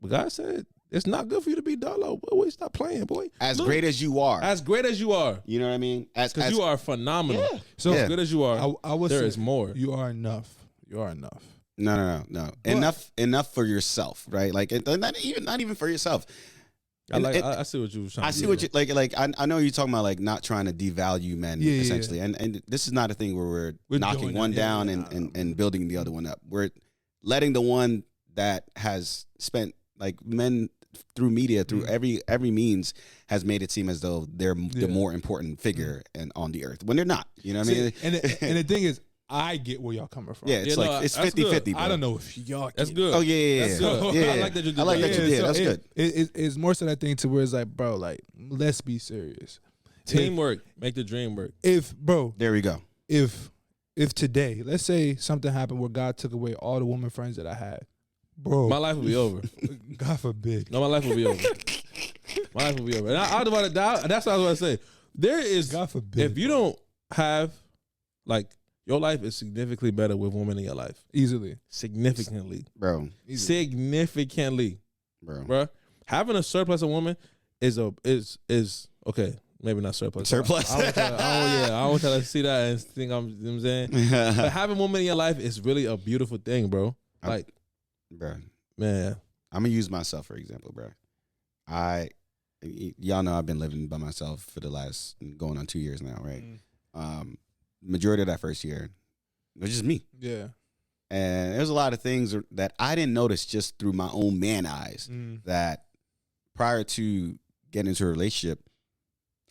But God said it's not good for you to be dolo. Boy, stop playing, boy. As great as you are, As great as you are, you know what I mean? because you are phenomenal. Yeah. So As good as you are, I would there say is more. You are enough. You are enough. No. Enough for yourself, right? Like not even for yourself. I see what you was trying I to see do. what you like. I know you're talking about like not trying to devalue men, essentially. And this is not a thing where we're knocking doing one that. down Yeah. and building the other one up. We're letting the one that has spent, like, men through media, through every means, has made it seem as though they're the more important figure and on the earth, when they're not. You know what I mean? And the thing is, I get where y'all coming from. Yeah, it's Yeah, like no, it's that's 50-50, bro. I don't know if y'all That's get good. Oh yeah. That's good. Yeah. I like that you did I like that. that you did. so That's good. It's more so that thing to where it's like, bro, like, let's be serious. Teamwork, make the dream work. If There we go. if today, let's say something happened where God took away all the woman friends that I had, bro, My life will be over. God forbid. No, my life will be over. My life will be over. And I was about to die. That's what I was about to say. There is, God forbid. if you don't have, like, your life is significantly better with women in your life. Easily. Significantly. Bro. Significantly. Bro. Bruh. Having a surplus of women is okay. Maybe not surplus. Surplus. I don't want to see that and think you know what I'm saying? But having women in your life is really a beautiful thing, bro. Like, Bro. man. I'm gonna use myself for example, bro. Y'all know I've been living by myself for the last going on 2 years now, right? Majority of that first year, it was just me. Yeah. And there's a lot of things that I didn't notice just through my own man eyes that prior to getting into a relationship,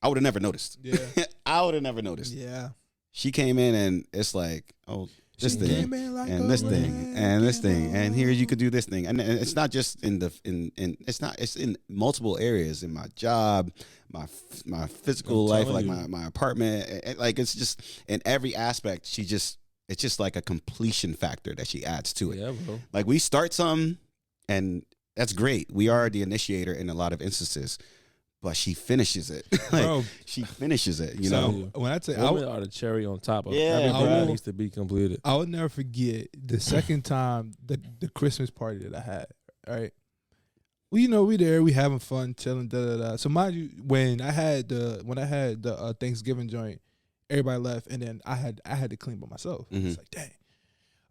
I would have never noticed. Yeah. I would have never noticed. Yeah. She came in and it's like, oh, this She thing came in like and a this thing and this thing and here you could do this thing, and it's not just it's in multiple areas, in my job, my physical life, like my apartment, like it's just in every aspect. It's just like a completion factor that she adds to it. Yeah, bro. Like we start something and that's great. We are the initiator in a lot of instances, but she finishes it. Like, Bro. she finishes it. You So, know. when I tell Women are the cherry on top of Yeah, every bro. bride needs to be completed. I would never forget the second time the Christmas party that I had. Right, well, you know, we having fun, chilling, da da da. So mind you, when I had the Thanksgiving joint, everybody left, and then I had to clean by myself. It's like, dang.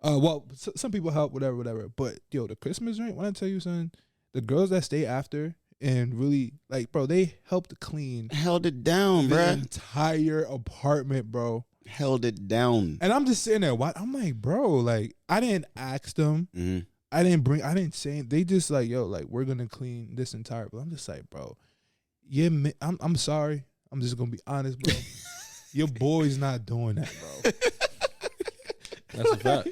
Well, some people help, whatever. But yo, the Christmas joint, when I tell you, son, the girls that stay after and really, like, bro, they helped clean, Held it down, the bruh. entire apartment, bro. Held it down. And I'm just sitting there. I'm like, bro, like, I didn't ask them. Mm-hmm. I didn't say. They just like, yo, like, we're gonna clean this entire. But I'm just like, bro, yeah, I'm sorry. I'm just gonna be honest, bro. Your boy's not doing that, bro. That's a fact.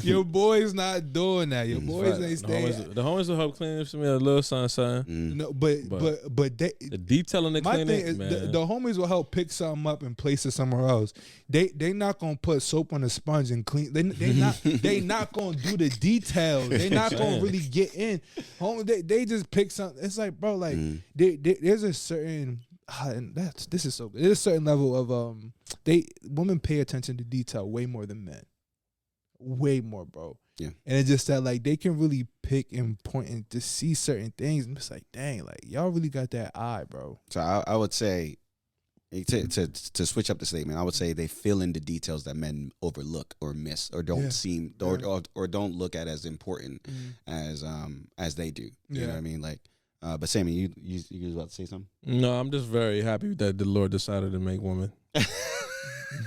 Your boy's not doing that. Your boys ain't staying. The homies will help clean for me a little something. No, but they, The detail in the my clinic, thing is man. the homies will help pick something up and place it somewhere else. They not gonna put soap on the sponge and clean. They not gonna do the details. They not gonna really get in. They just pick something. It's like, bro, like there's a certain and this is so good. There's a certain level of women pay attention to detail way more than men. Way more, bro. Yeah. And it's just that, like, they can really pick and point and to see certain things. And it's like, dang, like, y'all really got that eye, bro. So I would say, to switch up the statement, I would say they fill in the details that men overlook or miss or don't seem or don't look at as important as they do. You know what I mean? Like, but Sammy, you was about to say something? No, I'm just very happy that the Lord decided to make women.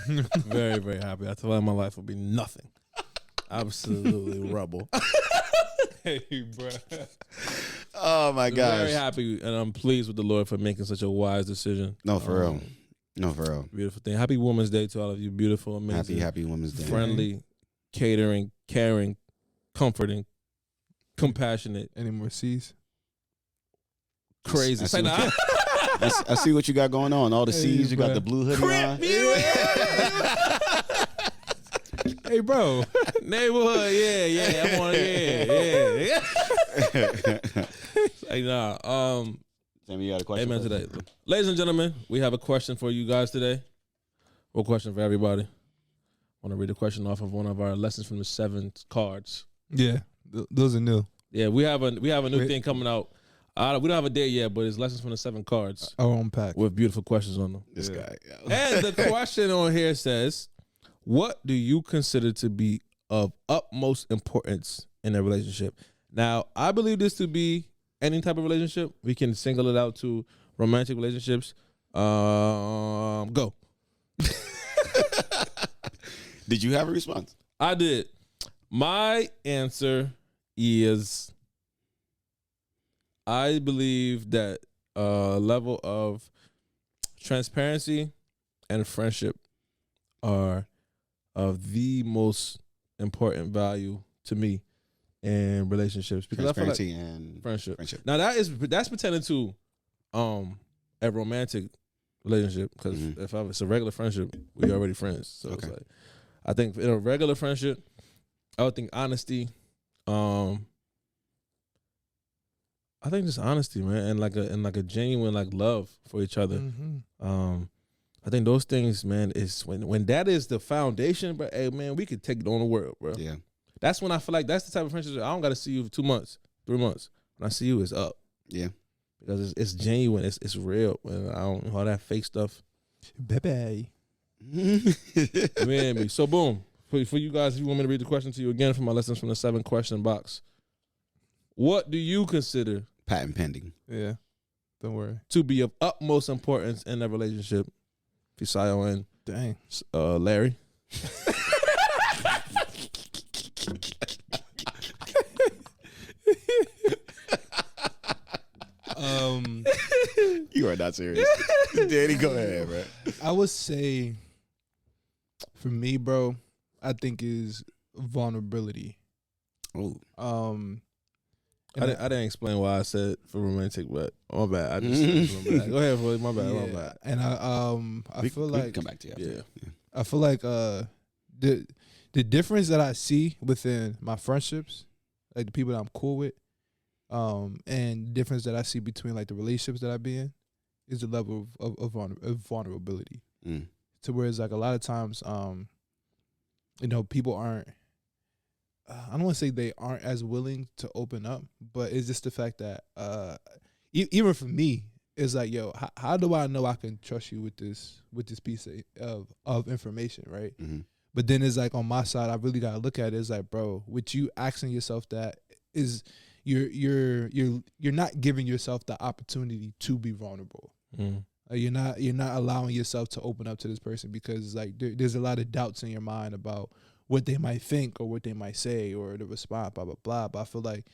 Very, very happy. I feel like my life will be nothing. Absolutely rubble. Hey, bro. Oh my gosh. Very happy, and I'm pleased with the Lord for making such a wise decision. No, for real. No, for real. Beautiful thing. Happy Women's Day to all of you. Beautiful, amazing. Happy Women's Day. Friendly, catering, caring, comforting, compassionate. Any more C's? Crazy. I see what you got going on. All the C's. You got bro. the blue hoodie on. Hey, bro. Neighborhood, yeah. I'm on, yeah. Like, nah. Sammy, you got a question? Amen to that. Ladies and gentlemen, we have a question for you guys today. What question for everybody? I want to read a question off of one of our lessons from the 7 cards. Yeah, those are new. Yeah, we have a new thing coming out. We don't have a date yet, but it's lessons from the 7 cards Our own pack. with beautiful questions on them. This guy. And the question on here says, what do you consider to be of utmost importance in a relationship? Now, I believe this to be any type of relationship. We can single it out to romantic relationships. Go. Did you have a response? I did. My answer is I believe that level of transparency and friendship are of the most important value to me in relationships, because I feel like Transparency and friendship. friendship. Now that's pertaining to a romantic relationship, because if it's a regular friendship, we already friends. So Okay. it's like, I think in a regular friendship, I would think honesty. I think just honesty, man, and like a genuine like love for each other. Mm-hmm. I think those things, man, is when that is the foundation. But hey, man, we could take it on the world, bro. Yeah. That's when I feel like that's the type of friendship I don't got to see you for 2 months, 3 months. When I see you, it's up. Yeah. Because it's genuine, it's real. And I don't know all that fake stuff. Baby. Man, so boom. For you guys, if you want me to read the question to you again from my lessons from the 7 question box, what do you consider Patent pending. Yeah. Don't worry. to be of utmost importance in a relationship? Fisayo and Dang. Larry. You are not serious. Danny, go ahead, bro. I would say, for me, bro, I think is vulnerability. Oh. I didn't explain why I said for romantic, but my bad. I just my bad. Go ahead, Floyd. My bad. My bad. And I feel we like can come back to you. After. Yeah. I feel like the difference that I see within my friendships, like the people that I'm cool with, and the difference that I see between like the relationships that I be in, is the level of vulnerability. To where it's like a lot of times, people aren't. I don't want to say they aren't as willing to open up, but it's just the fact that even for me, it's like, yo, how do I know I can trust you with this piece of information, right? Mm-hmm. But then it's like on my side, I really gotta look at it. It's like, bro, with you asking yourself that, is you're not giving yourself the opportunity to be vulnerable. You're not allowing yourself to open up to this person, because like there's a lot of doubts in your mind about what they might think or what they might say or the response, blah blah blah. But I feel like,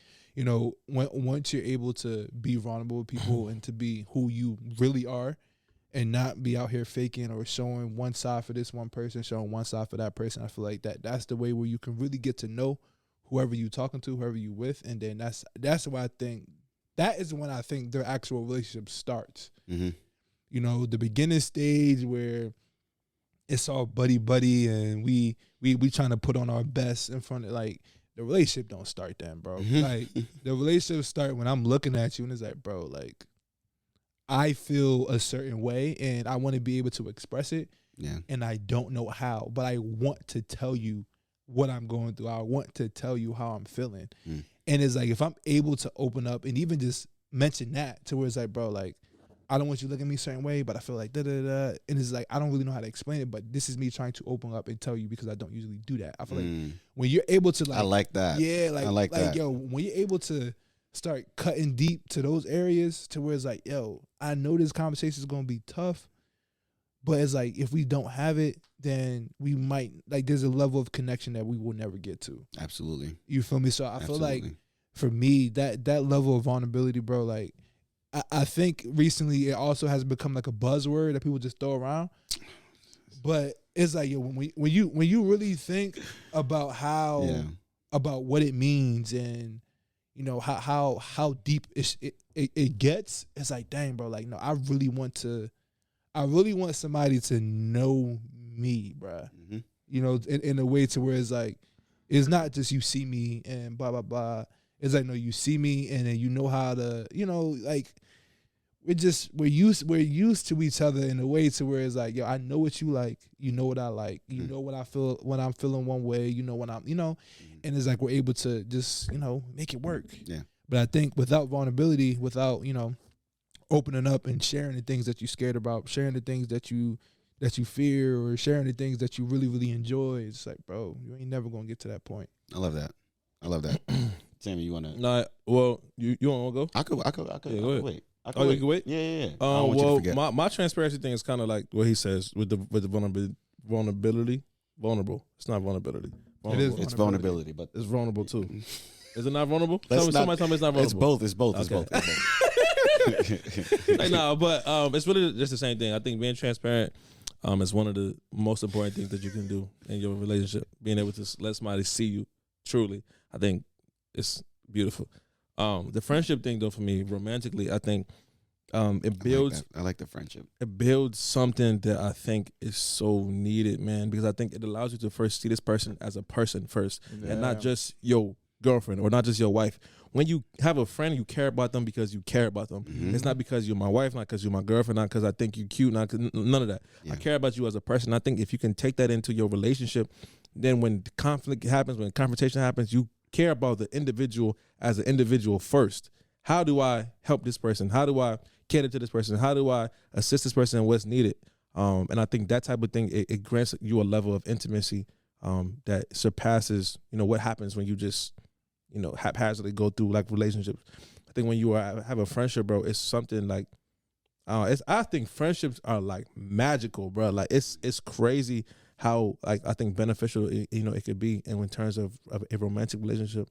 once you're able to be vulnerable with people and to be who you really are, and not be out here faking or showing one side for this one person, showing one side for that person, I feel like that's the way where you can really get to know whoever you talking to, whoever you with, and then that's why I think that is when I think their actual relationship starts. Mm-hmm. The beginning stage where it's all buddy and we trying to put on our best in front of, like, the relationship don't start then, bro. Like, the relationship start when I'm looking at you and it's like, bro, like, I feel a certain way and I want to be able to express it. Yeah. And I don't know how, but I want to tell you what I'm going through. I want to tell you how I'm feeling. And it's like, if I'm able to open up and even just mention that, to where it's like, bro, like, I don't want you to look at me a certain way, but I feel like da-da-da. And it's like, I don't really know how to explain it, but this is me trying to open up and tell you, because I don't usually do that. I feel like when you're able to, like, I like that. Yeah, like, I like that. Yo, when you're able to start cutting deep to those areas, to where it's like, yo, I know this conversation is going to be tough, but it's like, if we don't have it, then we might like there's a level of connection that we will never get to. Absolutely. You feel me? So I feel like Absolutely. for me that level of vulnerability, bro, like I think recently it also has become like a buzzword that people just throw around. But it's like, yo, when you really think about how about what it means and you know how deep it gets, it's like, dang, bro, like no, I really want somebody to know me, bro. Mm-hmm. You know, in a way to where it's like, it's not just you see me and blah blah blah. It's like, no, you see me and then you know how to, you know, like we're used to each other in a way to where it's like, yo, I know what you like, you know what I like, you know what I feel when I'm feeling one way, you know when I'm, you know, and it's like we're able to just, you know, make it work. Yeah. But I think without vulnerability, without, you know, opening up and sharing the things that you're scared about, sharing the things that you fear, or sharing the things that you really, really enjoy, it's like, bro, you ain't never gonna get to that point. I love that. Sammy, you wanna? Nah, well, you want to go? I could Yeah, go ahead. wait. You can wait? Yeah. I don't want you to Well, forget. my transparency thing is kind of like what he says with the vulnerability. Vulnerable. It's not vulnerability. It is It's vulnerability, but It's vulnerable too. Is it not vulnerable? Let's Somebody tell me it's not vulnerable. It's both. Like, no, but it's really just the same thing. I think being transparent is one of the most important things that you can do in your relationship. Being able to let somebody see you truly, I think it's beautiful. The friendship thing, though, for me, romantically, I think it builds. I like the friendship. It builds something that I think is so needed, man, because I think it allows you to first see this person as a person first, and not just your girlfriend or not just your wife. When you have a friend, you care about them because you care about them. Mm-hmm. It's not because you're my wife, not because you're my girlfriend, not because I think you're cute, none of that. Yeah. I care about you as a person. I think if you can take that into your relationship, then when conflict happens, when confrontation happens, you care about the individual as an individual first. How do I help this person? How do I cater to this person? How do I assist this person in what's needed? And I think that type of thing, it grants you a level of intimacy that surpasses, you know, what happens when you just, you know, haphazardly go through like relationships. I think when you have a friendship, bro, it's something like, I think friendships are like magical, bro. Like it's crazy how like I think beneficial it could be. And in terms of a romantic relationship,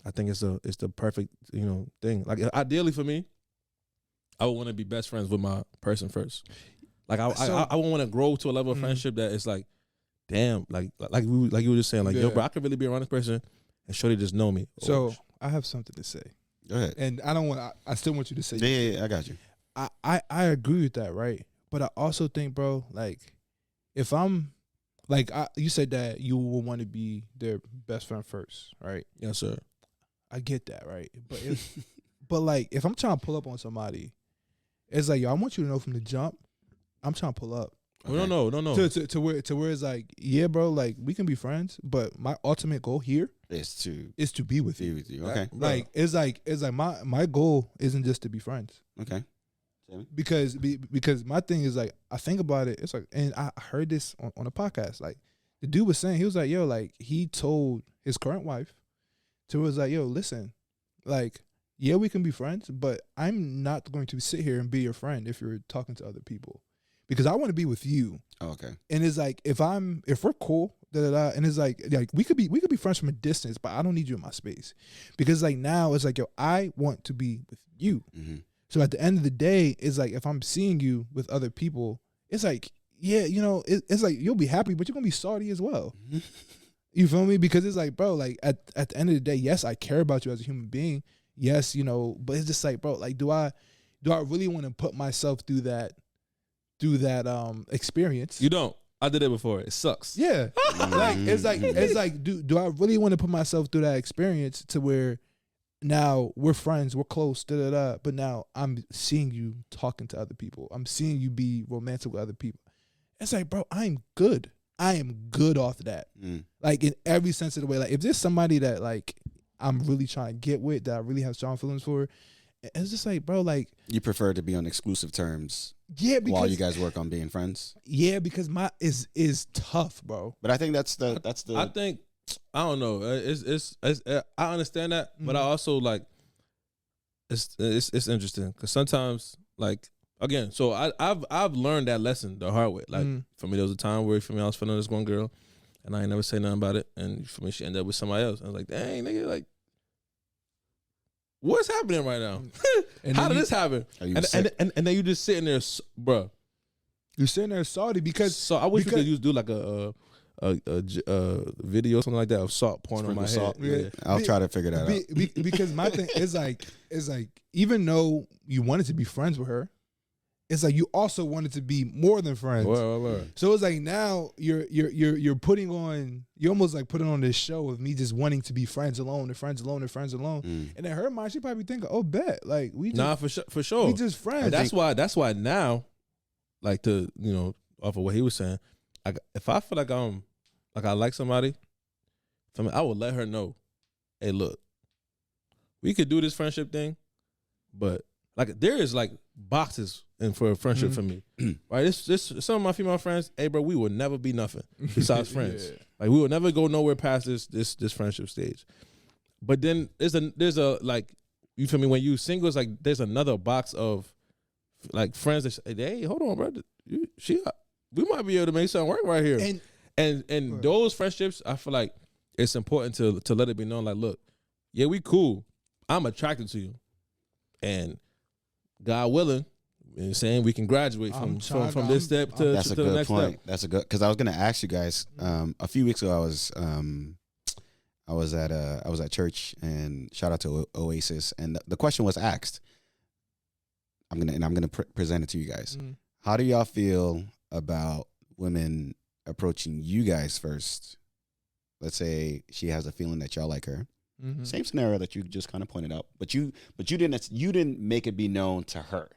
I think it's the perfect, you know, thing. Like ideally for me, I would want to be best friends with my person first. Like I would want to grow to a level of friendship that it's like, damn, like you were just saying, like, yo, bro, I could really be around this person and surely just know me. So I have something to say. Go ahead. And I still want you to say. Yeah, I got you. I agree with that, right? But I also think, bro, like if I'm like you said that you will want to be their best friend first, right? Yes, sir. I get that, right? But but like if I'm trying to pull up on somebody, it's like, yo, I want you to know from the jump, I'm trying to pull up. Okay. No. To where it's like, yeah, bro, like we can be friends, but my ultimate goal here is to be with you. Okay. Like it's like my goal isn't just to be friends. Okay. Because my thing is like, I think about it, it's like, and I heard this on a podcast, like the dude was saying, he was like, yo, like he told his current wife to was like, yo, listen, like, yeah, we can be friends, but I'm not going to sit here and be your friend if you're talking to other people, because I want to be with you. Oh, okay. And it's like, if we're cool, and it's like we could be friends from a distance, but I don't need you in my space, because like now it's like, yo, I want to be with you. Mm-hmm. So at the end of the day, it's like if I'm seeing you with other people, it's like, yeah, you know, it's like you'll be happy, but you're gonna be salty as well. Mm-hmm. You feel me? Because it's like, bro, like at the end of the day, yes, I care about you as a human being. Yes, you know, but it's just like, bro, like do I really want to put myself through that experience? You don't. I did it before. It sucks. Yeah. Like it's like do I really want to put myself through that experience to where now we're friends, we're close, but now I'm seeing you talking to other people. I'm seeing you be romantic with other people. It's like, bro, I'm good. I am good off that. Like in every sense of the way. Like if there's somebody that like I'm really trying to get with, that I really have strong feelings for, it's just like, bro, like you prefer to be on exclusive terms. Yeah, because while you guys work on being friends. Yeah, because my is tough, bro. But I think that's the. I think I don't know. It's I understand that, but I also like it's interesting because sometimes like again, so I've learned that lesson the hard way. Like for me, there was a time where for me I was feeling this one girl, and I ain't never say nothing about it, and for me she ended up with somebody else. I was like, dang, nigga, like, what's happening right now? How did this happen? And then you just sitting there, bro. You're sitting there salty because. So I wish we could do like a video or something like that of salt pouring on my head. Yeah. I'll try to figure that out. Because my thing is like even though you wanted to be friends with her, it's like you also wanted to be more than friends. Word. So it's like now you're putting on, you're almost like putting on this show of me just wanting to be friends alone and friends alone and friends alone. And in her mind, she probably think, oh, bet, like we just, for sure we just friends. And that's why now, like, to, you know, off of what he was saying, if I feel like I like somebody, I would let her know, hey, look, we could do this friendship thing, but like there is like boxes and for a friendship for me, right? This some of my female friends, hey, bro, we will never be nothing besides friends. Yeah. Like we will never go nowhere past this friendship stage. But then there's a like, you feel me? When you single, it's like there's another box of like friends that say, hey, hold on, bro, we might be able to make something work right here. And those friendships, I feel like it's important to let it be known, like, look, yeah, we cool. I'm attracted to you. And God willing, you know what I'm saying, we can graduate from this step to the next step. That's a good, because I was going to ask you guys, a few weeks ago I was at church, and shout out to Oasis, and the question was asked. I'm gonna present it to you guys. How do y'all feel about women approaching you guys first? Let's say she has a feeling that y'all like her. Same scenario that you just kind of pointed out, but you didn't make it be known to her.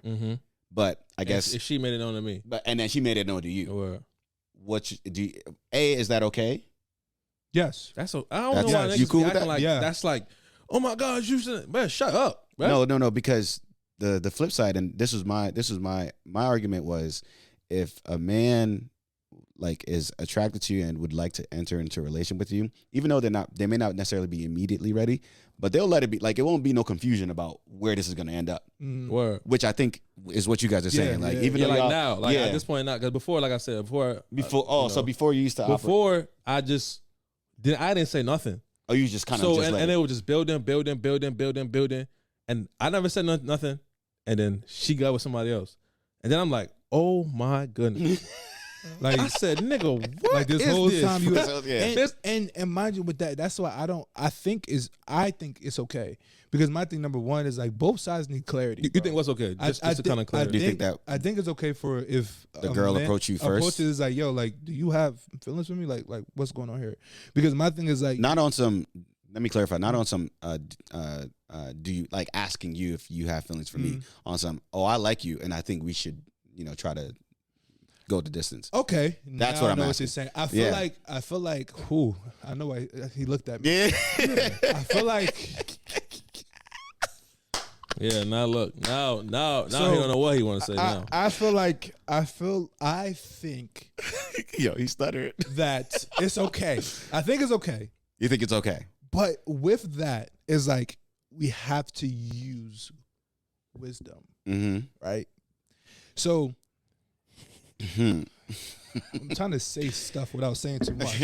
But I guess if she made it known to me, and then she made it known to you. Or, is that okay? Yes, I don't know why you cool with acting that? like that's like, oh my God, you should, man, shut up. Right? No, because the flip side, and this was my argument was, if a man like is attracted to you and would like to enter into a relation with you, even though they may not necessarily be immediately ready, but they'll let it be, like, it won't be no confusion about where this is going to end up. Which I think is what you guys are saying. Like, even though like now, like at this point, not, because before, like I said, before before you used to before I didn't say nothing. Oh, you just kind of and it was just building, and I never said nothing, and then she got with somebody else, and then I'm like, oh my goodness. Like I said, nigga, what? Like this whole time you and mind you, with that's why I think it's okay, because my thing number one is like both sides need clarity. You think what's okay? Just to kind of clarity. Do you think that? I think it's okay for if the girl approach you first. Approaches like, yo, like, do you have feelings for me? Like what's going on here? Because my thing is like, not on some. Let me clarify. Not on some. Do you like asking you if you have feelings for me? On some. Oh, I like you, and I think we should, try to go the distance. Okay, that's what I'm asking. What you're saying. I feel like, who? I know why he looked at me. Yeah. I feel like. Yeah. Now look. Now he don't know what he want to say now. I think. Yo, he stuttered. That it's okay. I think it's okay. You think it's okay? But with that, it's like we have to use wisdom, right? So. I'm trying to say stuff without saying too much.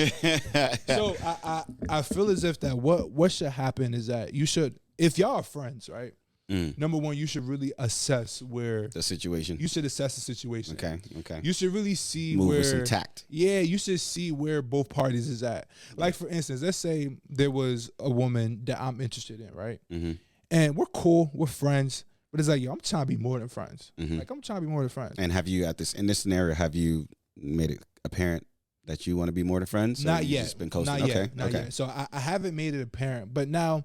So I feel as if that what should happen is that you should, if y'all are friends, right? Number one, you should really assess where the situation. You should assess the situation. Okay. You should really see move where with some tact. Yeah, you should see where both parties is at. Like for instance, let's say there was a woman that I'm interested in, right? And we're cool, we're friends. But it's like, yo, I'm trying to be more than friends. Like, I'm trying to be more than friends. And have you, in this scenario, have you made it apparent that you want to be more than friends? Not yet. Just been coasting? Not yet. So I haven't made it apparent. But now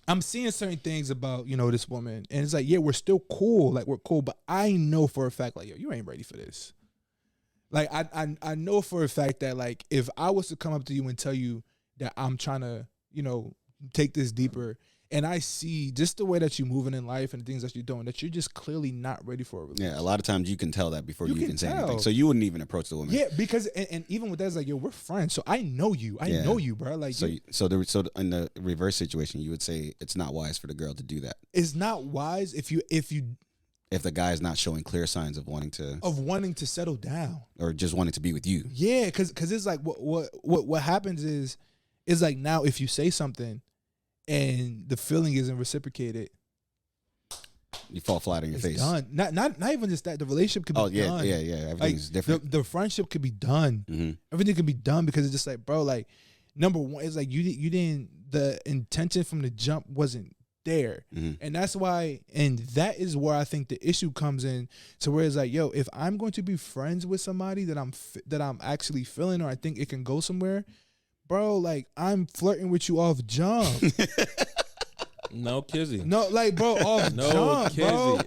I'm seeing certain things about, this woman. And it's like, yeah, we're still cool. Like, we're cool. But I know for a fact, like, yo, you ain't ready for this. Like, I know for a fact that, like, if I was to come up to you and tell you that I'm trying to, take this deeper, and I see just the way that you're moving in life and the things that you're doing, that you're just clearly not ready for a relationship. Yeah, a lot of times you can tell that before you can say anything. So you wouldn't even approach the woman. Yeah, because and even with that, it's like, yo, we're friends, so I know you. I know you, bro. Like, so in the reverse situation, you would say it's not wise for the girl to do that. It's not wise if you if the guy is not showing clear signs of wanting to settle down or just wanting to be with you. Yeah, because it's like what happens is like now if you say something and the feeling isn't reciprocated, you fall flat on your face. Done. Not even just that. The relationship could be done. Yeah. Everything's different. The friendship could be done. Mm-hmm. Everything could be done because it's just like, bro, like number one, it's like you didn't. The intention from the jump wasn't there, and that's why. And that is where I think the issue comes in. To where it's like, yo, if I'm going to be friends with somebody that I'm actually feeling, or I think it can go somewhere, bro, like I'm flirting with you off jump. No kizzy. No, like bro, off jump, kizzy. bro.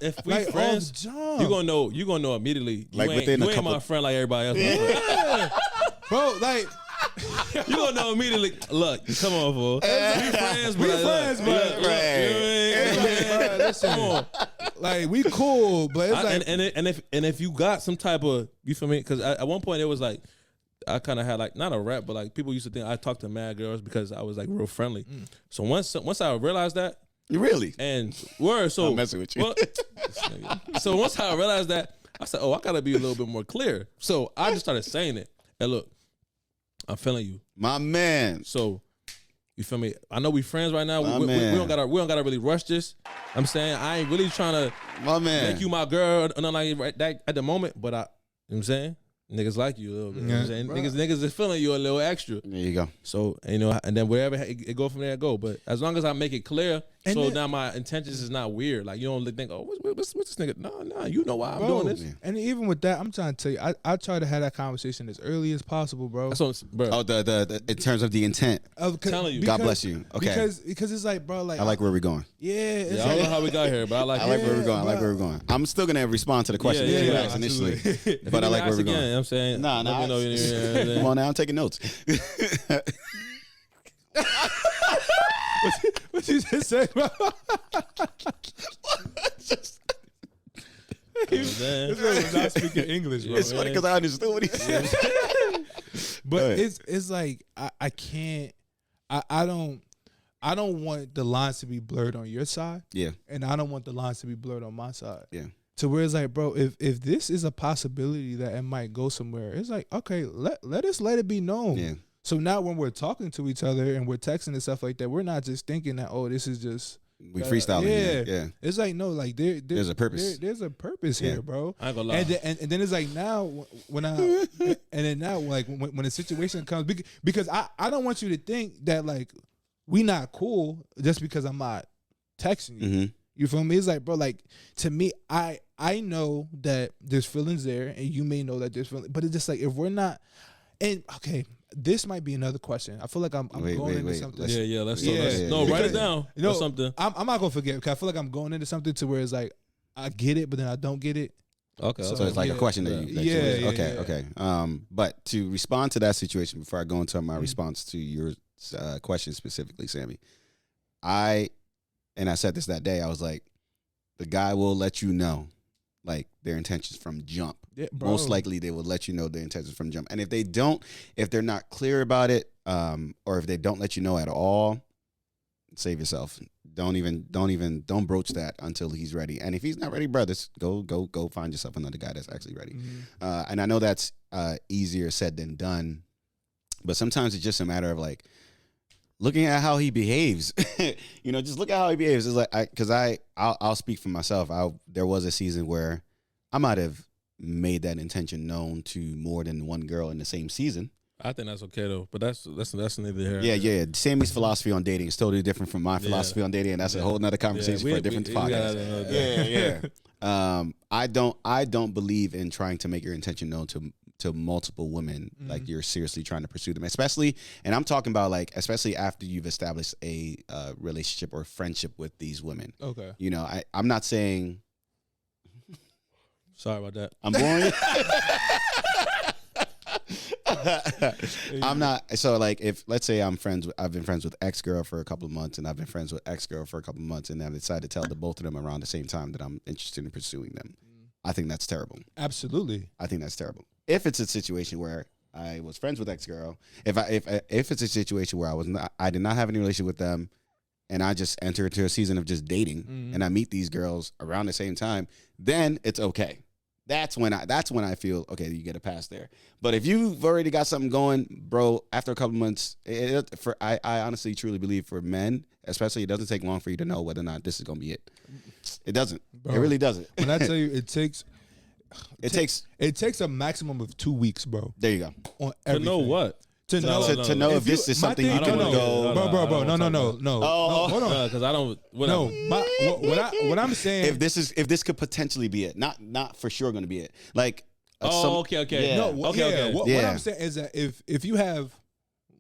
If we like, friends, you gonna know immediately. Like you ain't my friend like everybody else. Yeah. Bro, like you gonna know immediately. Look, come on, fool. We friends, but listen, come on. Like we cool, but it's like, and if you got some type of, you feel me? Because at one point it was like, I kind of had like not a rep, but like people used to think I talked to mad girls because I was like real friendly. So once I realized that, really, and so I'm messing with you. Well, so once I realized that, I said, oh, I gotta be a little bit more clear. So I just started saying it. And look, I'm feeling you, my man. So you feel me? I know we friends right now. We don't gotta really rush this. I'm saying I ain't really trying to make you my girl or nothing like right that at the moment. But you know what I'm saying? Niggas like you a little bit. You know what I'm saying? Niggas is feeling you a little extra. There you go. So, and then wherever it go from there, go. But as long as I make it clear, and so now my intentions is not weird. Like, you don't think, oh, what's this nigga? No, you know why I'm doing this. And even with that, I'm trying to tell you, I try to have that conversation as early as possible, bro. That's what, bro. Oh, the in terms of the intent. I'm telling you. God bless you. Okay. Because it's like, bro, like. I like where we're going. Yeah. I don't know how we got here, but I like where we're going. I like where we're going. I'm still going to respond to the question that you asked initially. But I like where we're going. You know what I'm saying? Nah. Come on now, I'm taking notes. What you just say, bro? This man was not speaking English, bro. It's funny because I understood what he said. But it's like I can't. I don't want the lines to be blurred on your side. Yeah. And I don't want the lines to be blurred on my side. Yeah. To where it's like, bro, if this is a possibility that it might go somewhere, it's like, okay, let us let it be known. Yeah. So now when we're talking to each other and we're texting and stuff like that, we're not just thinking that, oh, this is just we freestyling. Yeah. It's like, no, like there's a purpose. There's a purpose here, bro. I ain't gonna lie. And then it's like now when the situation comes, because I don't want you to think that like we not cool just because I'm not texting you. Mm-hmm. You feel me? It's like, bro, like to me, I know that there's feelings there, and you may know that there's feelings, but it's just like if we're not, and okay, this might be another question. I feel like I'm going into something. Let's No, write it down. You know, something. I'm not gonna forget because I feel like I'm going into something to where it's like I get it, but then I don't get it. Okay, so it's like a question that you. Okay. But to respond to that situation before I go into my response to your question specifically, Sammy, I said this that day. I was like, the guy will let you know, like their intentions from jump. Yeah, most likely they will let you know their intentions from jump. And if they don't, if they're not clear about it, or if they don't let you know at all, save yourself. Don't broach that until he's ready. And if he's not ready, brothers, go find yourself another guy that's actually ready. Mm-hmm. And I know that's easier said than done, but sometimes it's just a matter of like looking at how he behaves. Just look at how he behaves. It's like I'll speak for myself. There was a season where I might have made that intention known to more than one girl in the same season. I think that's okay though, but that's neither here. Yeah. Sammy's philosophy on dating is totally different from my philosophy on dating, and that's a whole nother conversation for a different podcast. I don't believe in trying to make your intention known to multiple women, like you're seriously trying to pursue them, especially, and I'm talking about like especially after you've established a relationship or friendship with these women. Okay, I'm not saying. Sorry about that. I'm boring. I'm not. So like, if let's say I've been friends with X girl for a couple of months, and I've been friends with X girl for a couple of months, and I decide to tell both of them around the same time that I'm interested in pursuing them. I think that's terrible. Absolutely. I think that's terrible. If it's a situation where I was friends with X girl, if it's a situation where I did not have any relationship with them, and I just enter into a season of just dating, and I meet these girls around the same time, then it's okay. That's when I feel okay. You get a pass there. But if you've already got something going, bro, after a couple months, I honestly truly believe for men, especially, it doesn't take long for you to know whether or not this is gonna be it. It doesn't. Bro, it really doesn't. When I tell you, it takes a maximum of 2 weeks, bro. There you go. On To everything. know what? To know if this is something you can go. Bro, no. Oh, Hold on. Because I don't. Whatever. No, what I'm saying. If this could potentially be it, not for sure going to be it. Like. Okay. Yeah. No, Okay. What I'm saying is that if you have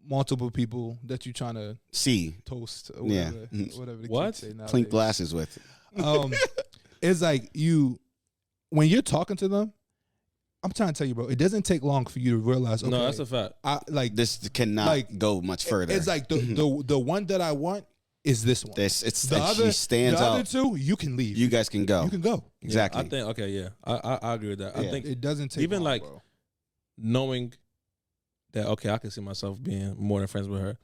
multiple people that you're trying to see toast, or whatever, whatever the what kids say nowadays. clink glasses with. It's like when you're talking to them. I'm trying to tell you, bro. It doesn't take long for you to realize. Okay, No, that's a fact. This cannot go much further. It's like the one that I want is this one. She stands the out. other two, you can leave. You guys can go. You can go. Exactly. Yeah, I think. Okay. Yeah. I agree with that. I think It doesn't take even long, like bro. knowing that. Okay, I can see myself being more than friends with her.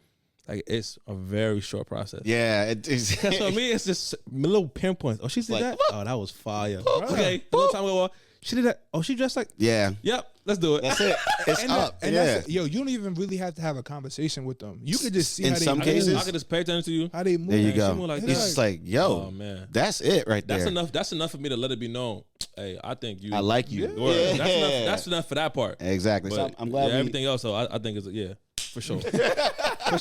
Like it's a very short process. Yeah. It's Because for me, it's just little pinpoints. Oh, she did that. Oh, that was fire. Okay. A little time ago. She did that. Oh, she dressed like. Yeah. Yep. Let's do it. That's it. It's up. And yeah. that's it. Yo, you don't even really have to have a conversation with them. You could just see In how they some move. cases- I can just pay attention to you. How they move. There you Man, she go. moved like It's that. just like, yo, Oh man. that's it right there. That's enough. That's enough for me to let it be known. Hey, I think you. I like you. Word. Yeah. That's enough for that part. Exactly. So But I'm glad. everything else. So I think it's for sure. for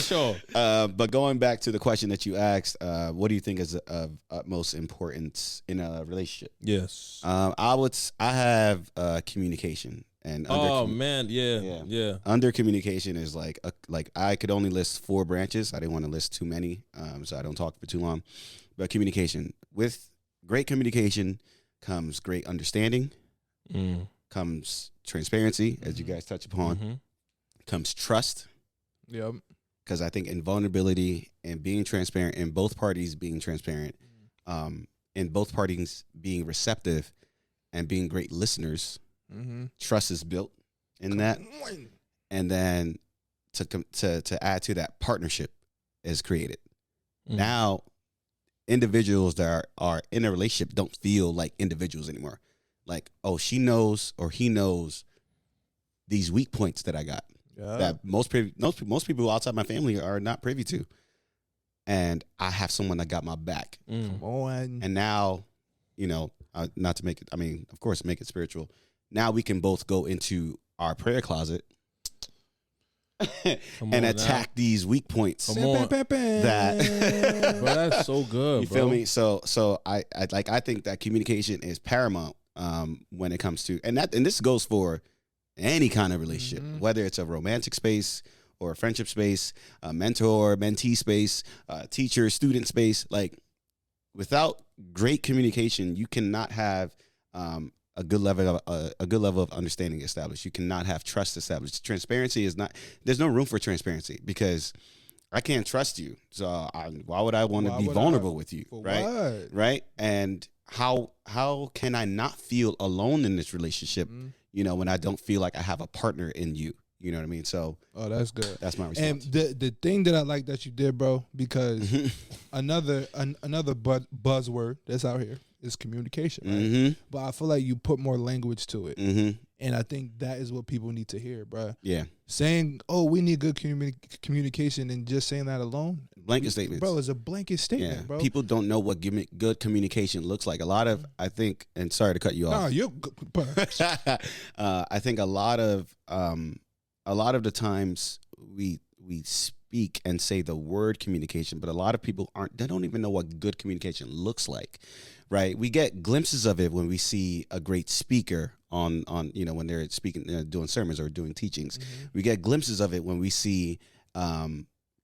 sure. But going back to the question that you asked, what do you think is of utmost importance in a relationship? Yes. I have communication, and under communication is like I could only list 4 branches. I didn't want to list too many, so I don't talk for too long. But communication, with great communication comes great understanding, comes transparency, as you guys touch upon, comes trust. Yep. Because I think in vulnerability and being transparent, and both parties being transparent, and both parties being receptive and being great listeners, trust is built in that. And then to add to that, partnership is created. Now, individuals that are in a relationship don't feel like individuals anymore. Like, oh, she knows or he knows these weak points that I got. That most people outside my family are not privy to, and I have someone that got my back. Come on. And now, not to make it. I mean, of course, make it spiritual. Now we can both go into our prayer closet and attack these weak points. That Bro, that's so good. You feel me? So I think that communication is paramount when it comes to, and this goes for any kind of relationship, whether it's a romantic space or a friendship space, a mentor, mentee space, teacher, student space. Like, without great communication, you cannot have a good level of understanding established. You cannot have trust established. Transparency is not. There's no room for transparency because I can't trust you. So why would I want to be vulnerable with you? Right? What? Right? And how can I not feel alone in this relationship? When I don't feel like I have a partner in you. You know what I mean? So, that's good. That's my response. And the thing that I like that you did, bro, because another buzzword that's out here is communication, right? But I feel like you put more language to it, and I think that is what people need to hear, bro. Yeah. Saying, "Oh, we need good communication," and just saying that alone, blanket statements, bro, is a blanket statement, bro. People don't know what good communication looks like. A lot of, I think, and sorry to cut you off. Nah, you're good. I think a lot of the times we speak and say the word communication, but a lot of people they don't even know what good communication looks like, right? We get glimpses of it when we see a great speaker on when they're speaking, doing sermons or doing teachings. We get glimpses of it when we see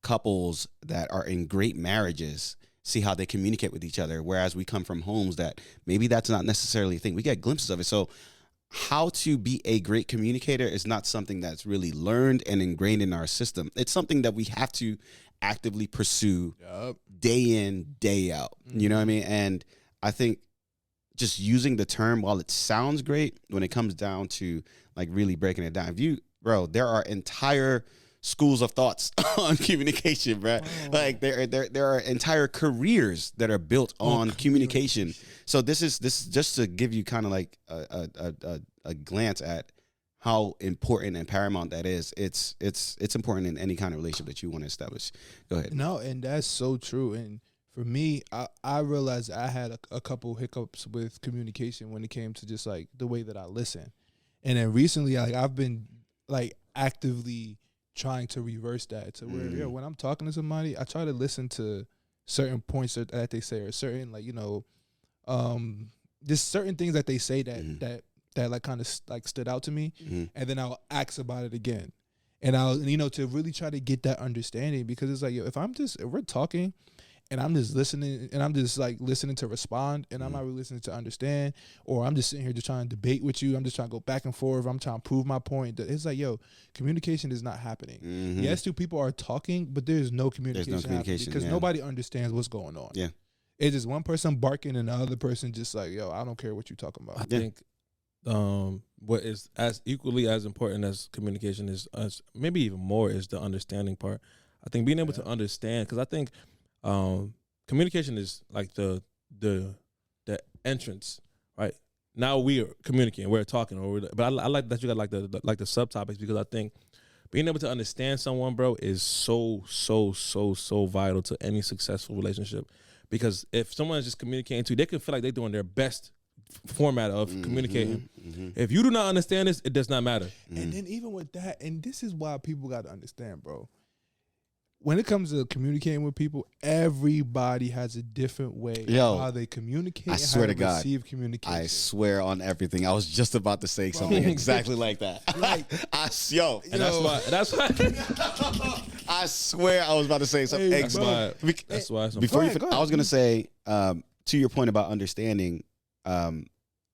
couples that are in great marriages, see how they communicate with each other, whereas we come from homes that maybe that's not necessarily a thing. We get glimpses of it. So how to be a great communicator is not something that's really learned and ingrained in our system. It's something that we have to actively pursue day in, day out. You know what I mean? And I think just using the term, while it sounds great, when it comes down to like really breaking it down, there are entire schools of thoughts on communication, bro. Like there are entire careers that are built on communication. So this is just to give you kind of like a glance at how important and paramount that is. It's important in any kind of relationship that you want to establish. Go ahead. No, and that's so true. And for me, I realized I had a couple hiccups with communication when it came to just like the way that I listen. And then recently, like I've been like actively trying to reverse that to where when I'm talking to somebody, I try to listen to certain points that they say, or certain like just certain things that they say that like kind of like stood out to me, and then I'll ask about it again, and I'll to really try to get that understanding, because it's like if we're talking and I'm just listening, and I'm just like listening to respond, and I'm not really listening to understand, or I'm just sitting here just trying to debate with you, I'm just trying to go back and forth, I'm trying to prove my point. It's like, communication is not happening. Yes, two people are talking, but there's no communication, happening because nobody understands what's going on. Yeah, it's just one person barking and the other person just like, I don't care what you're talking about. I think what is as equally as important as communication is, maybe even more, is the understanding part. I think being able to understand, because I think communication is like the entrance, right? Now we are communicating, we're talking, but I like that you got like the subtopics, because I think being able to understand someone, bro, is so vital to any successful relationship. Because if someone is just communicating to you, they can feel like they're doing their best format of communicating. If you do not understand this, it does not matter. And then even with that, and this is why people got to understand, bro. When it comes to communicating with people, everybody has a different way of how they communicate. I swear and to God, receive communication. I swear on everything. I was just about to say something exactly like that. That's why. I swear I was about to say something. That's why. Before I was gonna say to your point about understanding,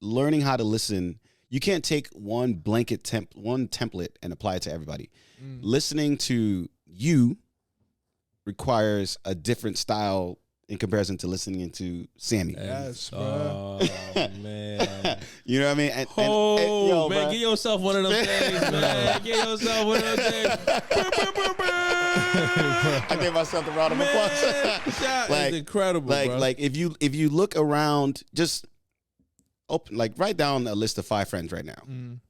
learning how to listen. You can't take one blanket template and apply it to everybody. Listening to you requires a different style in comparison to listening to Sammy. Yes, bro. Oh, man. You know what I mean? Man, bro, get yourself one of them things, man. Get yourself one of them things. I gave myself the round of applause. That is incredible, bro. Like if you look around, just write down a list of 5 friends right now.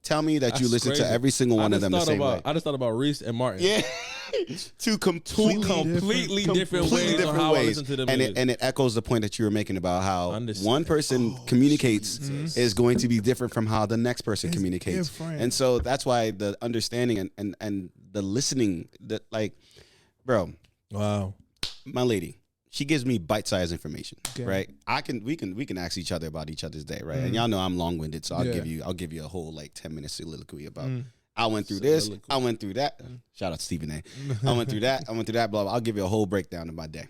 Tell me that you listen to every single one of them the same way. I just thought about Reese and Martin. Yeah. Two completely different ways on how I listen to them. And it echoes the point that you were making about how one person communicates is going to be different from how the next person communicates. Different. And so that's why the understanding and the listening, that like, bro. Wow. My lady, she gives me bite-sized information, right? We can ask each other about each other's day, right? And y'all know I'm long-winded, so I'll give you a whole like 10-minute soliloquy about I went through this, I went through that. Shout out to Stephen A. I went through that, blah, blah. I'll give you a whole breakdown of my day.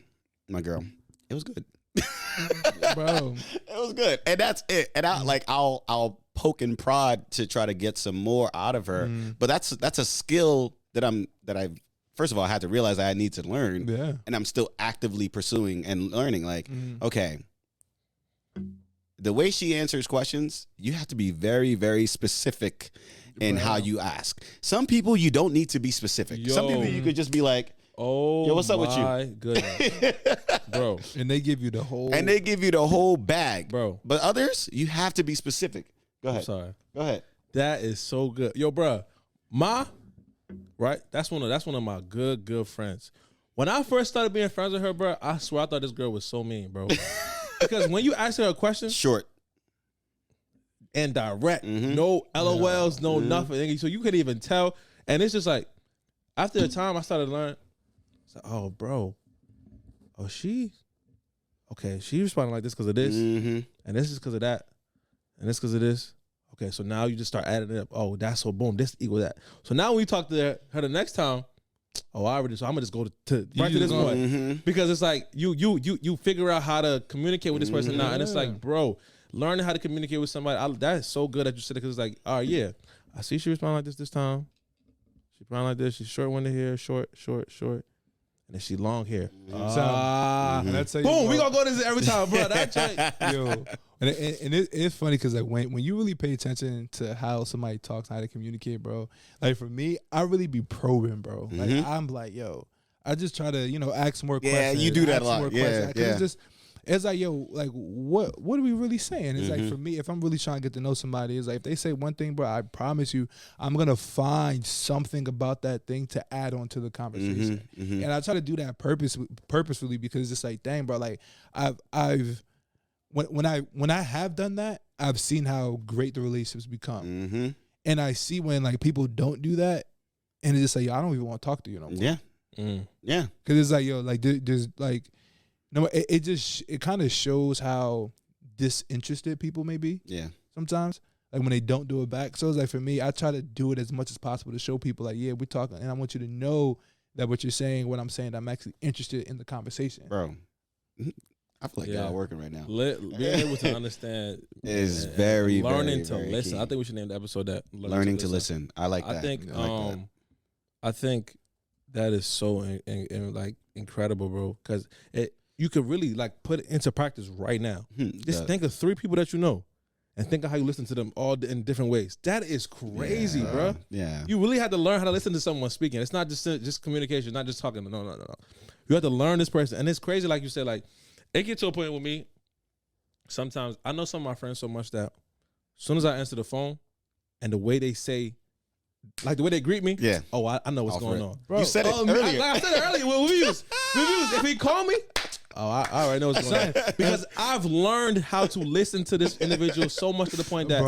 My girl, it was good. Bro. It was good. And that's it. And I'll poke and prod to try to get some more out of her. But that's a skill that I've first of all, I had to realize I need to learn, and I'm still actively pursuing and learning. Like, okay, the way she answers questions, you have to be very, very specific in how you ask. Some people, you don't need to be specific. Some people, you could just be like, yo, what's up with you? My goodness. Bro. And they give you the whole... And they give you the whole bag. Bro. But others, you have to be specific. Go ahead. I'm sorry. Go ahead. That is so good. Yo, bro, right? That's one of my good friends. When I first started being friends with her, bro, I swear I thought this girl was so mean, bro. Because when you ask her a question, short and direct, no LOLs, no nothing. So you could even tell. And it's just like, after a time, I started to learn. It's like, oh, bro. Oh, she responding like this because of this. And this is because of that. And this because of this. Okay, so now you just start adding it up. Oh, that's so boom, this equal that. So now when we talk to her the next time, I'm gonna just go to this point. Because it's like you figure out how to communicate with this person now. And it's like, bro, learning how to communicate with somebody, that is so good that you said it, because it's like, all right, yeah, I see she responded like this time. She responded like this. She's short one to here, short. And then she long hair. And that's how boom, we gonna go to this every time, bro. That joint. Yo. And it's funny because like when you really pay attention to how somebody talks, how they communicate, bro. Like for me, I really be probing, bro. Like I'm like, yo, I just try to ask more questions. Yeah, you do that a lot. Yeah. It's like, yo, like what are we really saying? It's like for me, if I'm really trying to get to know somebody, it's like if they say one thing, bro, I promise you, I'm gonna find something about that thing to add on to the conversation. And I try to do that purposefully because it's like, dang, bro, like when I have done that, I've seen how great the relationships become. And I see when like people don't do that, and it's just like, yo, I don't even want to talk to you no more. Yeah. Because it's like, yo, like there's like, no, it kind of shows how disinterested people may be. Yeah. Sometimes, like when they don't do it back. So it's like for me, I try to do it as much as possible to show people like, yeah, we're talking, and I want you to know that what you're saying, what I'm saying, I'm actually interested in the conversation, bro. I feel like y'all working right now. Being able to understand is very learning very, to very listen. key. I think we should name the episode that learning to listen. I like that. I think that is so like incredible, bro. Because you could really like put it into practice right now. Just think of 3 people that you know, and think of how you listen to them all in different ways. That is crazy, bro. Yeah, you really have to learn how to listen to someone speaking. It's not just communication, not just talking. No. You have to learn this person, and it's crazy. Like you said, like it gets to a point with me. Sometimes I know some of my friends so much that as soon as I answer the phone, and the way they say, like the way they greet me, oh, I know what's going on. Bro, you said it earlier. I said it earlier with reviews. If he call me, I already know what's going on. Because I've learned how to listen to this individual so much to the point that,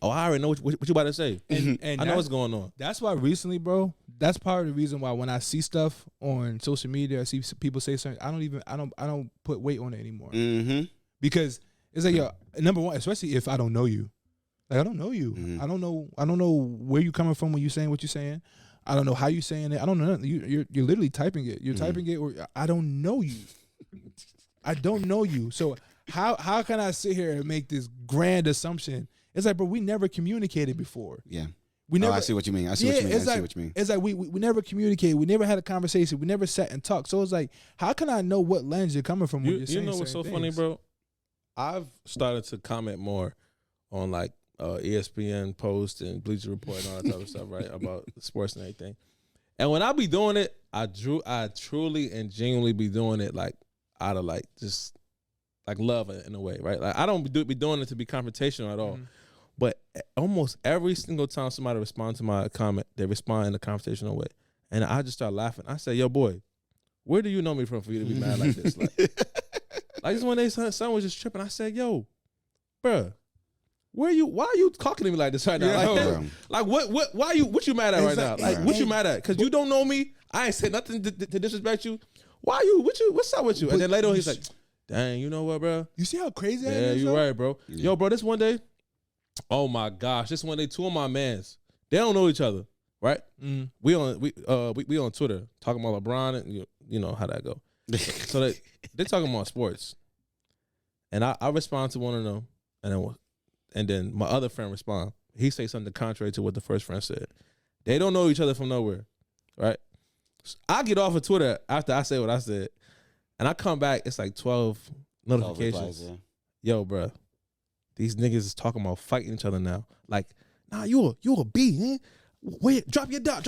I already know what you about to say. And I know what's going on. That's why recently, bro, that's part of the reason why when I see stuff on social media, I see people say something, I don't put weight on it anymore. Because it's like, yo, number one, especially if I don't know you. Like, I don't know you. I don't know where you coming from when you saying what you're saying. I don't know how you saying it. I don't know nothing. You're literally typing it. You're typing it, or I don't know you. I don't know you. So how can I sit here and make this grand assumption? It's like, bro, we never communicated before. Yeah. We never. I see what you mean. I see what you mean. It's like we never communicated. We never had a conversation. We never sat and talked. So it's like, how can I know what lens you're coming from when you're saying You know what's so funny, bro? I've started to comment more on like ESPN posts and Bleacher Report and all that type of stuff, right? About sports and everything. And when I be doing it, I truly and genuinely be doing it like out of like just like love in a way, right? Like I don't be doing it to be confrontational at all. But almost every single time somebody responds to my comment, they respond in a confrontational way. And I just start laughing. I say, yo, boy, where do you know me from for you to be mad like this? Like this one day, son was just tripping. I said, yo, bruh, why are you talking to me like this right now? Like what you mad at right now? Like what you mad at? Because you don't know me. I ain't said nothing to disrespect you. What's up with you? And then later on, he's like, dang, you know what, bro? You see how crazy that is? Yeah, you're right, bro. Yeah. Yo, bro, this one day, oh my gosh, this one day, 2 of my mans, they don't know each other, right? We on Twitter talking about LeBron, and you know how that go. So they talking about sports, and I respond to one of them, and then my other friend respond. He say something contrary to what the first friend said. They don't know each other from nowhere, right? So I get off of Twitter after I say what I said, and I come back. It's like 12 notifications. 12 replies, Yo, bro, these niggas is talking about fighting each other now. Like, nah, you a B, man. Wait, drop your dot.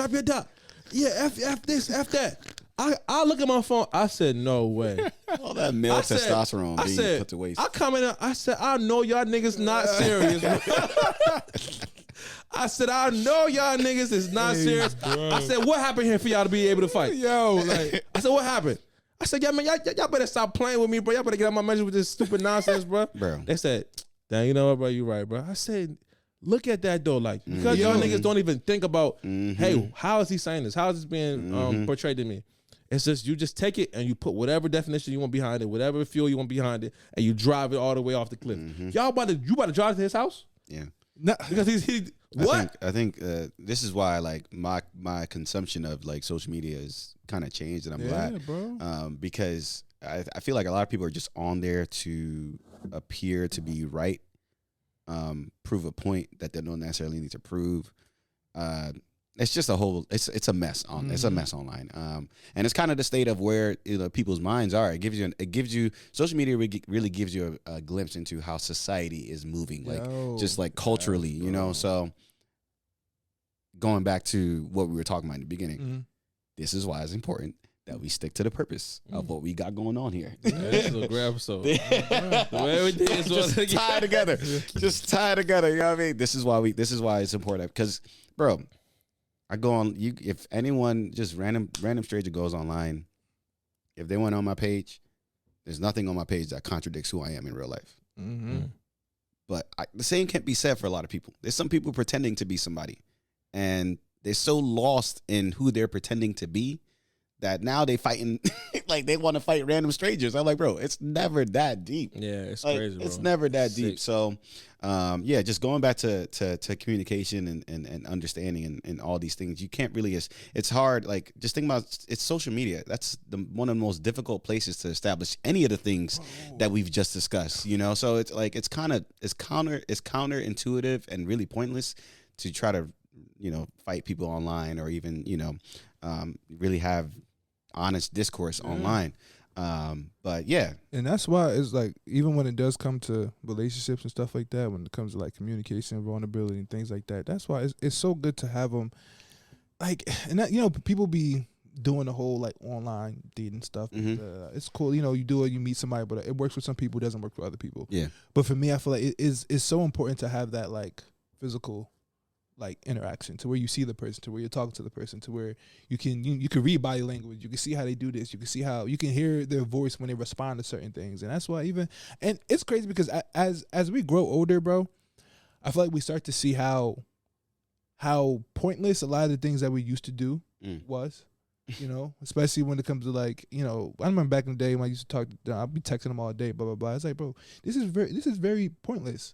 Yeah, F this, F that. I look at my phone. I said, no way. All that male testosterone being put to waste. I commented. I said, I know y'all niggas not serious. I said, I know y'all niggas is not serious. Bro. I said, what happened here for y'all to be able to fight? Yo, like, I said, what happened? I said, yeah, man, y'all better stop playing with me, bro. Y'all better get out my message with this stupid nonsense, bro. They said, damn, you know what, bro? You right, bro. I said, look at that though, like because y'all niggas don't even think about, hey, how is he saying this? How is this being portrayed to me? It's just you just take it and you put whatever definition you want behind it, whatever fuel you want behind it, and you drive it all the way off the cliff. Y'all about to drive to his house? Yeah, no, because he what? I think this is why like my consumption of like social media is kind of changed, and I'm glad, bro. Because I feel like a lot of people are just on there to appear to be right, prove a point that they don't necessarily need to prove. it's just a whole it's a mess it's a mess online. And it's kind of the state of where people's minds are. It gives you social media really gives you a glimpse into how society is moving, like just like culturally, you know. So going back to what we were talking about in the beginning, this is why it's important that we stick to the purpose of what we got going on here. This is a great episode. The way everything is just tie together. Just tie together. You know what I mean? This is why it's important. Because, bro, I go on. If anyone, just random stranger goes online, if they went on my page, there's nothing on my page that contradicts who I am in real life. But the same can't be said for a lot of people. There's some people pretending to be somebody, and they're so lost in who they're pretending to be that now they fighting like they want to fight random strangers. I'm like, bro, it's never that deep. Yeah, it's like, crazy, bro. It's never that deep. So, just going back to communication and understanding and all these things, you can't really. It's hard. Like, just think about it's social media. That's one of the most difficult places to establish any of the things that we've just discussed. You know, so it's like it's counterintuitive and really pointless to try to fight people online or even really have honest discourse online. But yeah. And that's why it's like, even when it does come to relationships and stuff like that, when it comes to like communication, vulnerability and things like that, that's why it's so good to have them like, and that, people be doing the whole like online dating stuff. It's cool. You do it, you meet somebody, but it works for some people, it doesn't work for other people. Yeah. But for me, I feel like it's so important to have that like physical like interaction, to where you see the person, to where you're talking to the person, to where you can read body language, you can see how they do this, you can see how you can hear their voice when they respond to certain things. And that's why and it's crazy because as we grow older, bro, I feel like we start to see how pointless a lot of the things that we used to do was, especially when it comes to like, I remember back in the day when I used to talk, I'd be texting them all day, blah blah blah. It's like, bro, this is very pointless.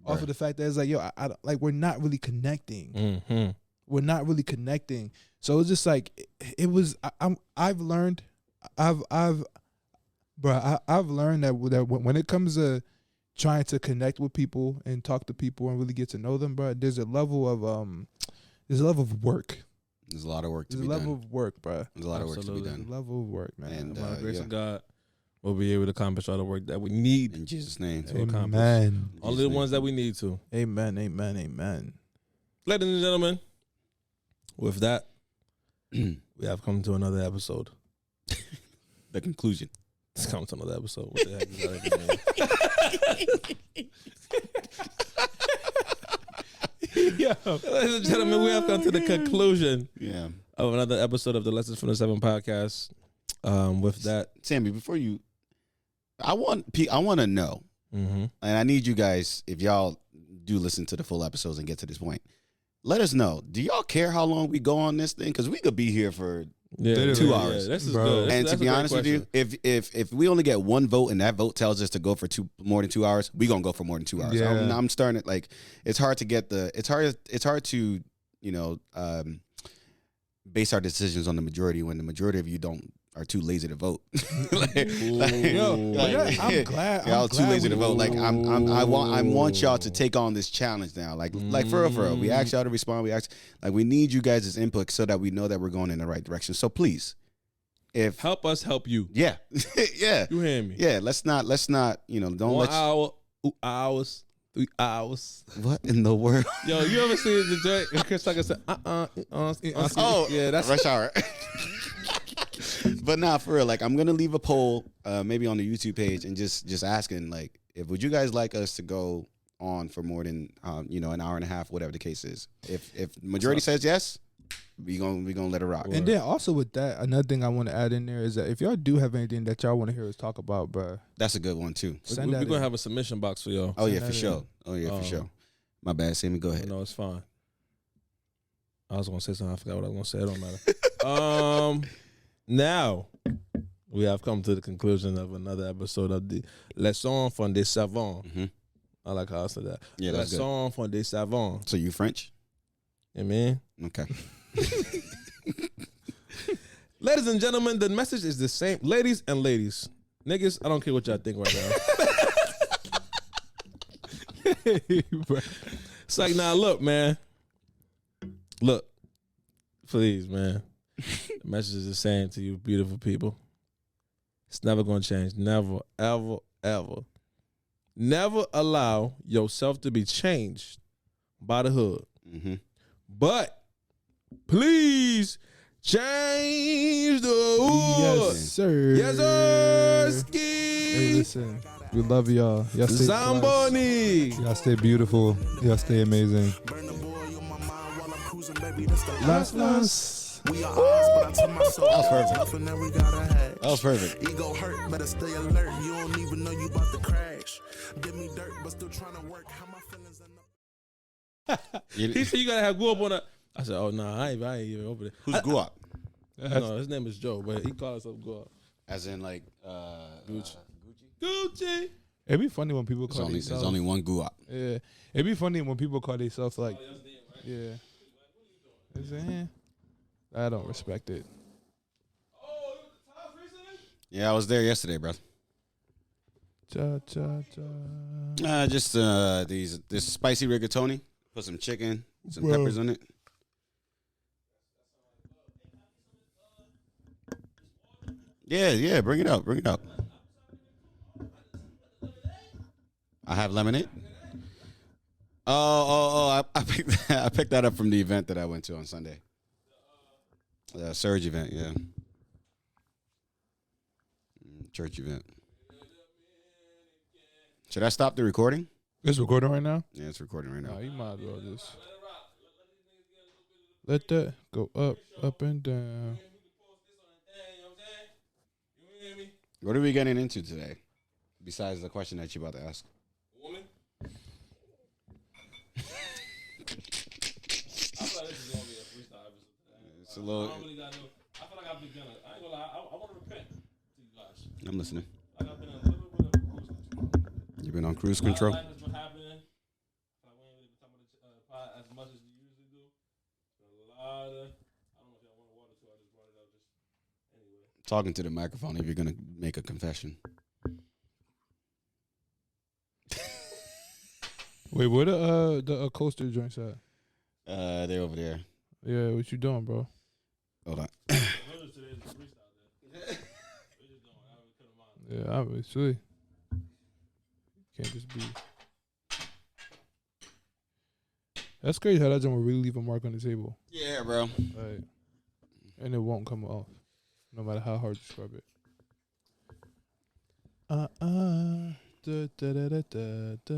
Off of the fact that it's like, I like, we're not really connecting. We're not really connecting. So it's just like, it was. I've learned that when it comes to trying to connect with people and talk to people and really get to know them, bro, there's a level of work. There's a lot of work to be done. There's a level of work, bro. There's a lot of work to be done. There's a level of work, man. And by the grace of God, we'll be able to accomplish all the work that we need in Jesus' name to accomplish. Only the ones that we need to. Amen, amen, amen. Ladies and gentlemen, with that, we have come to another episode. The conclusion. It's come to another episode. What the heck is that even mean? Ladies and gentlemen, we have come to the conclusion of another episode of the Lessons from the Seven podcast. With that, Sammy, before you, I want to know, and I need you guys, if y'all do listen to the full episodes and get to this point, let us know. Do y'all care how long we go on this thing? Because we could be here for 2 hours. Yeah, this is good. And to be honest with you, if we only get one vote and that vote tells us to go for more than 2 hours, we gonna go for more than 2 hours. Yeah. I'm starting to, like, it's hard to get it's hard to base our decisions on the majority when the majority of you are too lazy to vote. I'm glad. Y'all too lazy to vote. Like, I want y'all to take on this challenge now. Like for real. We ask y'all to respond. We need you guys' input so that we know that we're going in the right direction. So please, help us help you. Yeah. Yeah. You hear me? Yeah. Let's not, don't 1 hour, 2 hours, 3 hours. What in the world? Yo, you ever see the joke? Chris Tucker said, yeah, that's rush hour. But nah, for real, like, I'm gonna leave a poll, maybe on the YouTube page, and just asking, like, would you guys like us to go on for more than an hour and a half, whatever the case is. If the majority says yes, we gonna let it rock. And then also with that, another thing I want to add in there is that if y'all do have anything that y'all want to hear us talk about, bro, that's a good one too. We're gonna have a submission box for y'all. Oh yeah, for sure. For sure. My bad, Sammy. Go ahead. No, it's fine. I was gonna say something. I forgot what I was gonna say. It don't matter. Now we have come to the conclusion of another episode of the Leçons from des Savants. Mm-hmm. I like how I said that. Yeah, that's good. Leçons from des Savants. So you French? Yeah, man. Okay. Ladies and gentlemen, the message is the same. Ladies and ladies. Niggas, I don't care what y'all think right now. It's like, nah, look, man. Look, Please, man. The message is the same to you, beautiful people. It's never gonna change. Never, ever, ever. Never allow yourself to be changed by the hood. Mm-hmm. But please change the hood. Yes, sir. Yes, sir. Ski. Hey, listen. We love y'all. Y'all stay blessed. Zamboni. Y'all stay beautiful. Y'all stay amazing. Last. We are ours, but I tell myself That was perfect. nothing that we gotta have. That was perfect. Ego hurt, better stay alert. You don't even know you about to crash. Give me dirt, but still trying to work. How my feelings end up. He said you gotta have go up on a. I said, oh no, I ain't even over there. Who's Guap? No, his name is Joe, but he calls himself go up. As in like Gucci. Gucci. It'd be funny when people There's call only, there's themselves. only one Guap. Yeah. It'd be funny when people call themselves like. Yeah. Is it? I don't respect it. Oh, you were at the top recently? Yeah, I was there yesterday, bro. Cha cha cha. Just this spicy rigatoni. Put some chicken, some Bro. peppers on it. Yeah, bring it out, I have lemonade. I picked that up from the event that I went to on Sunday. The Surge event, yeah. Church event. Should I stop the recording? It's recording right now? Yeah, it's recording right No, now. you might as well just let that go up and down. What are we getting into today? Besides the question that you're about to ask. Woman? I feel like this is gonna be a freestyle episode today. It's a little. I don't really got no. I feel like I've been gonna. I ain't gonna lie. I want to repent to you guys. I'm listening. Like I've been in a little bit of cruise control. You've been on cruise A lot of control. life has been happening. Like we ain't really been talking about the pod as much as we usually do. A lot of. I don't know if y'all want water too. I just brought it up just anyway. Talking to the microphone if you're gonna make a confession. Wait, where the coaster joints at? They're over there. Yeah, what you doing, bro? Hold on. Remember today's the freestyle day. We just doing. I cut them out. Yeah, obviously. Can't just be. That's crazy how that joint will really leave a mark on the table. Yeah, bro. Like, and it won't come off, no matter how hard you scrub it.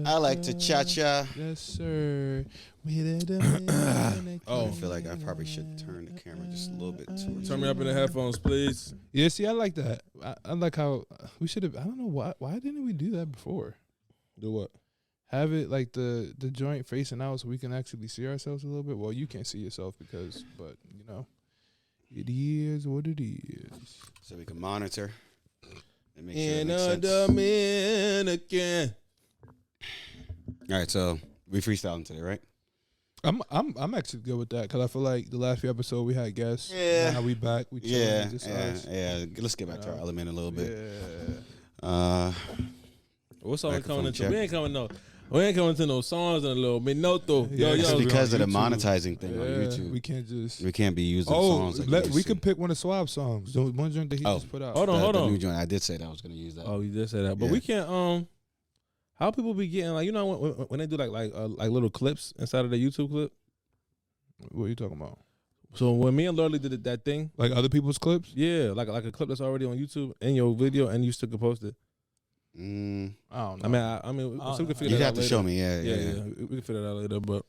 I like to cha-cha. Yes, sir. I feel like I probably should turn the camera just a little bit towards. Turn me up in the headphones, please. Yeah, see, I like that. I like how we should have. I don't know why didn't we do that before? Do what? Have it like the joint facing out so we can actually see ourselves a little bit. Well, you can't see yourself but you know, it is what it is. So we can monitor and make sure it In makes a sense. Dominican. All right, so we freestyling today, right? I'm actually good with that because I feel like the last few episodes we had guests. Yeah. Now we back. We chilling, just us. Yeah. Let's get back to our Yeah. element a little bit. Yeah. What song we Microphone coming into? check. We ain't coming to no songs in a little minuto. Yeah, Yo, It's yo. because of the on YouTube. monetizing thing on Yeah, YouTube. we can't just. We can't be using songs like we used could to. pick one of Swab's songs. The one joint that he Oh. just put out. Hold on, hold The on. new joint. I did say that I was going to use that. Oh, you did say that, but Yeah. we can't. How people be getting like when they do like little clips inside of the YouTube clip. What are you talking about? So when me and Lurley did that thing, Like other people's clips? yeah, like a clip that's already on YouTube in your video, and you still can post it. I don't know. I mean, so we can figure You'd that out have to later. show me. Yeah. Yeah, we can figure that out later. But